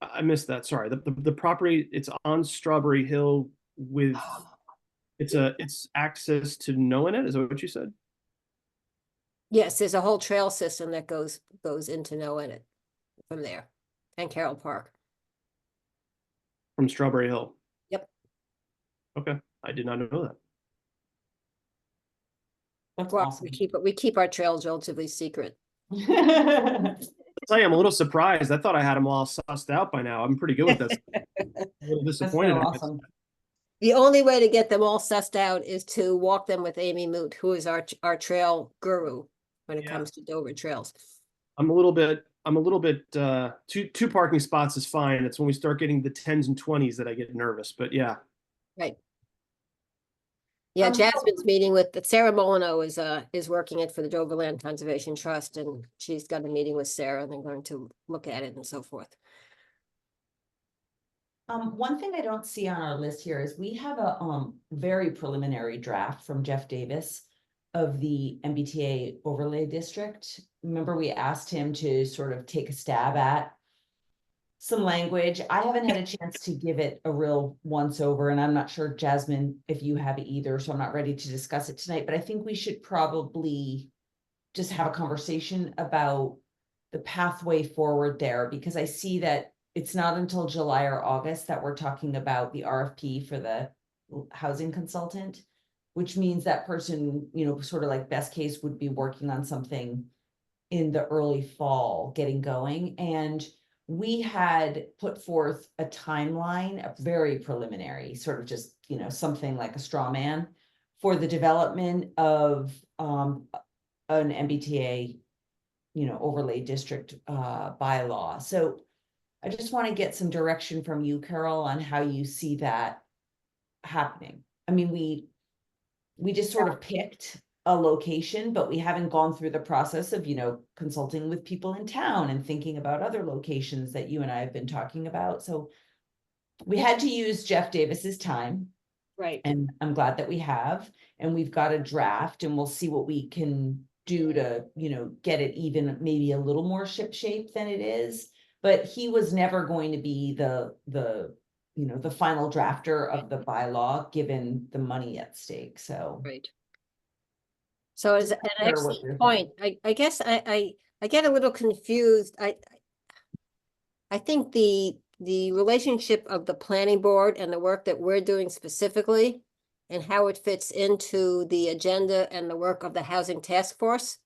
I missed that. Sorry. The property, it's on Strawberry Hill with it's access to Noannet. Is that what you said? yes, there's a whole trail system that goes into Noannet from there, and Carroll Park. From Strawberry Hill. Yep. Okay, I did not know that. That's Well, awesome. we keep our trails relatively secret. I'll tell you, I'm a little surprised. I thought I had them all sussed out by now. I'm pretty good with this. A little disappointed. That's so awesome. The only way to get them all sussed out is to walk them with Amy Moot, who is our trail guru when it comes to Dover trails. I'm a little bit, two parking spots is fine. It's when we start getting the 10s and 20s that I get nervous, but yeah. Right. Yeah, Jasmine's meeting with Sarah Molyneux is working it for the Dover Land Conservation Trust, and she's got a meeting with Sarah, and they're going to look at it and so forth. One thing I don't see on our list here is we have a very preliminary draft from Jeff Davis of the MBTA overlay district. Remember, we asked him to sort of take a stab at some language. I haven't had a chance to give it a real once over, and I'm not sure, Jasmine, if you have either, so I'm not ready to discuss it tonight, but I think we should probably just have a conversation about the pathway forward there, because I see that it's not until July or August that we're talking about the RFP for the housing consultant, which means that person, you know, sort of like best case would be working on something in the early fall, getting going. And we had put forth a timeline, a very preliminary, sort of just, you know, something like a straw man for the development of an MBTA, you know, overlay district bylaw. So I just want to get some direction from you, Carol, on how you see that happening. I mean, we just sort of picked a location, but we haven't gone through the process of, you know, consulting with people in town and thinking about other locations that you and I have been talking about. So we had to use Jeff Davis's time. Right. And I'm glad that we have, and we've got a draft, and we'll see what we can do to, you know, get it even maybe a little more shipshape than it is. But he was never going to be the you know, the final drafter of the bylaw, given the money at stake. So right. So as an excellent point, I guess I get a little confused. I think the relationship of the planning board and the work that we're doing specifically and how it fits into the agenda and the work of the Housing Task Force?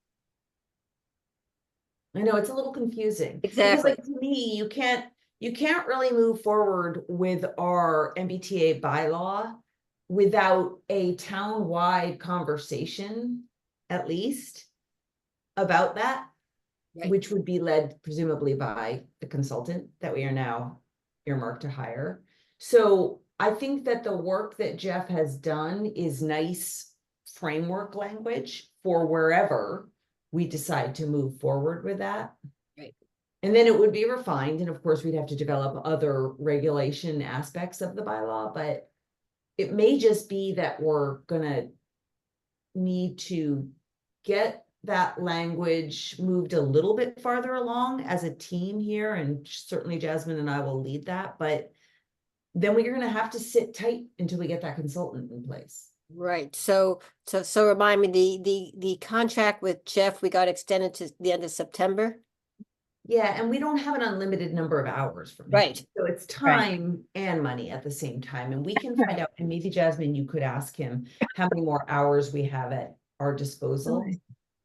I know it's a little confusing. Because Exactly. like to me, you can't really move forward with our MBTA bylaw without a town-wide conversation, at least, about that, Right. which would be led presumably by the consultant that we are now earmarked to hire. So I think that the work that Jeff has done is nice framework language for wherever we decide to move forward with that. Right. And then it would be refined, and of course, we'd have to develop other regulation aspects of the bylaw, but it may just be that we're gonna need to get that language moved a little bit farther along as a team here, and certainly Jasmine and I will lead that, but then we're gonna have to sit tight until we get that consultant in place. Right, so remind me, the contract with Jeff, we got extended to the end of September? Yeah, and we don't have an unlimited number of hours from him. Right. So it's time and money at the same time, and we can find out, and maybe Jasmine, you could ask him how many more hours we have at our disposal.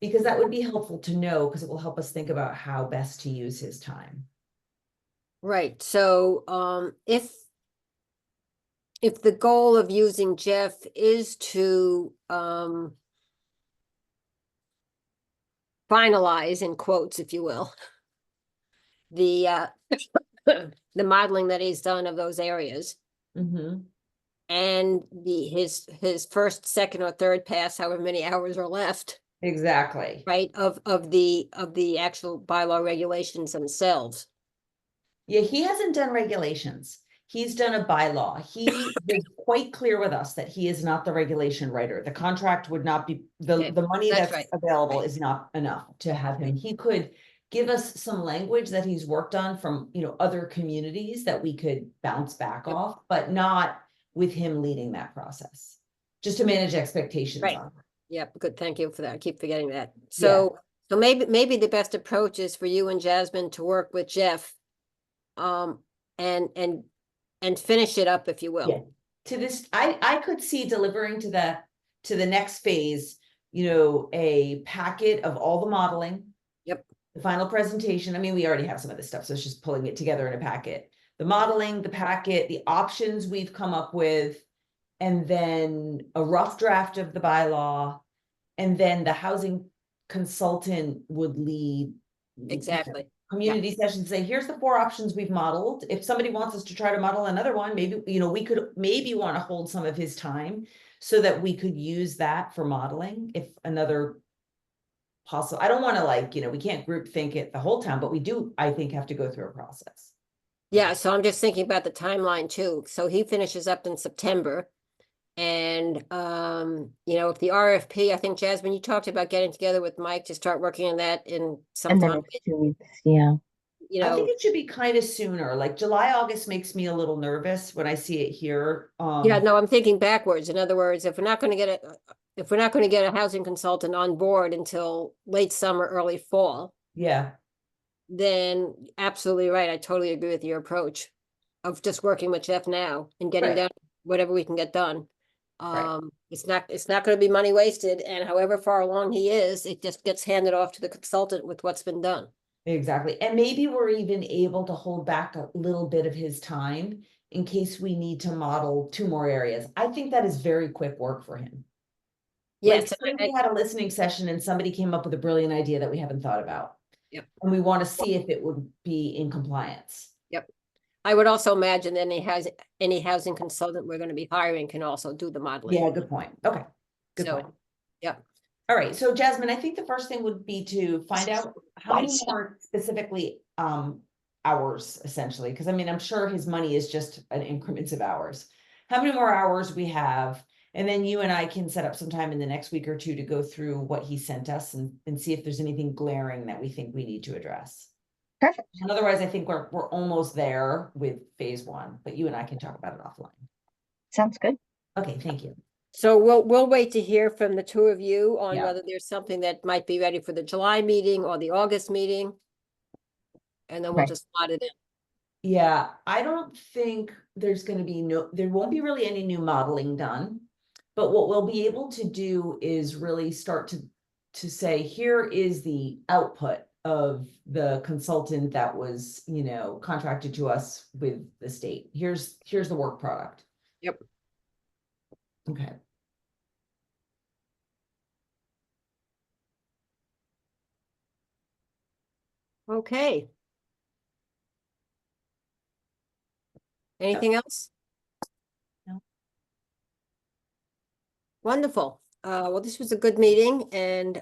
Because that would be helpful to know, because it will help us think about how best to use his time. Right, so, if the goal of using Jeff is to, finalize in quotes, if you will, the, the modeling that he's done of those areas, Mhm. and his first, second, or third pass, however many hours are left, Exactly. right, of the actual bylaw regulations themselves. Yeah, he hasn't done regulations. He's done a bylaw. He is quite clear with us that he is not the regulation writer. The contract would not be, Okay, the money that's that's right. available is not enough to have him. He could give us some language that he's worked on from, other communities that we could bounce back Yep. off, but not with him leading that process. Just to manage expectations Right. on. Yep, good, thank you for that, I keep forgetting that. So maybe the best approach is for you and Jasmine to work with Jeff, and finish it up, if you Yeah. will. To this, I could see delivering to the next phase, a packet of all the modeling. Yep. The final presentation. I mean, we already have some of this stuff, so it's just pulling it together in a packet. The modeling, the packet, the options we've come up with, and then a rough draft of the bylaw, and then the housing consultant would lead Exactly. community sessions, say, here's the 4 options we've modeled. If somebody wants us to try to model another one, maybe, we could maybe want to hold some of his time so that we could use that for modeling if another possible, I don't want to we can't group think it the whole time, but we do, I think, have to go through a process. Yeah, so I'm just thinking about the timeline too. So he finishes up in September. And, if the RFP, I think Jasmine, you talked about getting together with Mike to start working on that in In the sometime, next 2 weeks, yeah. I think it should be kind of sooner, like July, August makes me a little nervous when I see it here. Yeah, no, I'm thinking backwards. In other words, if we're not gonna get a housing consultant on board until late summer, early fall, Yeah, then absolutely right. I totally agree with your approach of just working with Jeff now and getting Right. done whatever we can get done. Right. It's not gonna be money wasted, and however far along he is, it just gets handed off to the consultant with what's been done. exactly. And maybe we're even able to hold back a little bit of his time in case we need to model 2 more areas. I think that is very quick work for him. Yes, Like, say we had a listening session and somebody came up with a brilliant idea that we haven't thought about. Yep. And we want to see if it would be in compliance. I would also imagine any housing consultant we're gonna be hiring can also do the modeling. Yeah, good point. Okay. Good So, point. yep. All right, so Jasmine, I think the first thing would be to find out how many Twice. more specifically hours essentially, because I mean, I'm sure his money is just an increments of hours. How many more hours we have, and then you and I can set up some time in the next week or 2 to go through what he sent us and see if there's anything glaring that we think we need to address. Perfect. And otherwise, I think we're almost there with phase 1, but you and I can talk about it offline. Sounds good. Okay, thank you. So we'll wait to hear from the 2 of you on Yeah. whether there's something that might be ready for the July meeting or the August meeting. And then we'll Right. just slot it in. Yeah, I don't think there won't be really any new modeling done. But what we'll be able to do is really start to say, here is the output of the consultant that was, you know, contracted to us with the state. Here's the work product. Yep. Okay. Okay. Anything else? No. Wonderful. Well, this was a good meeting and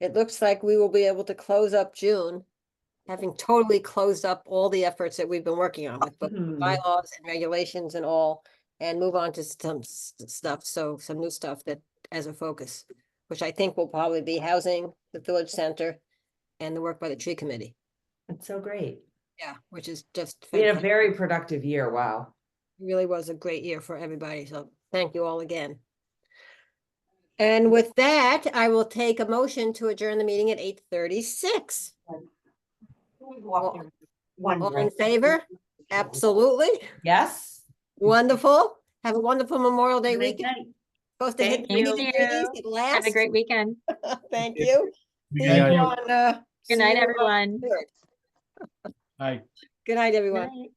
it looks like we will be able to close up June, having totally closed up all the efforts that we've been working on with both Mhm. bylaws and regulations and all, and move on to some stuff, so some new stuff that as a focus, which I think will probably be housing, the village center, and the work by the tree committee. That's so great. Yeah, which is just We had a fantastic. very productive year. Wow. It really was a great year for everybody, so thank you all again. And with that, I will take a motion to adjourn the meeting at 8:36. All in favor? Absolutely. Yes. Wonderful. Have a wonderful Memorial Day Great weekend. night. Supposed to hit Thank 90 you. degrees at last. Have a great weekend. Thank you. See Thank you you. on, Good see night, you on everyone. third. Hi. Good night, Good everyone. night.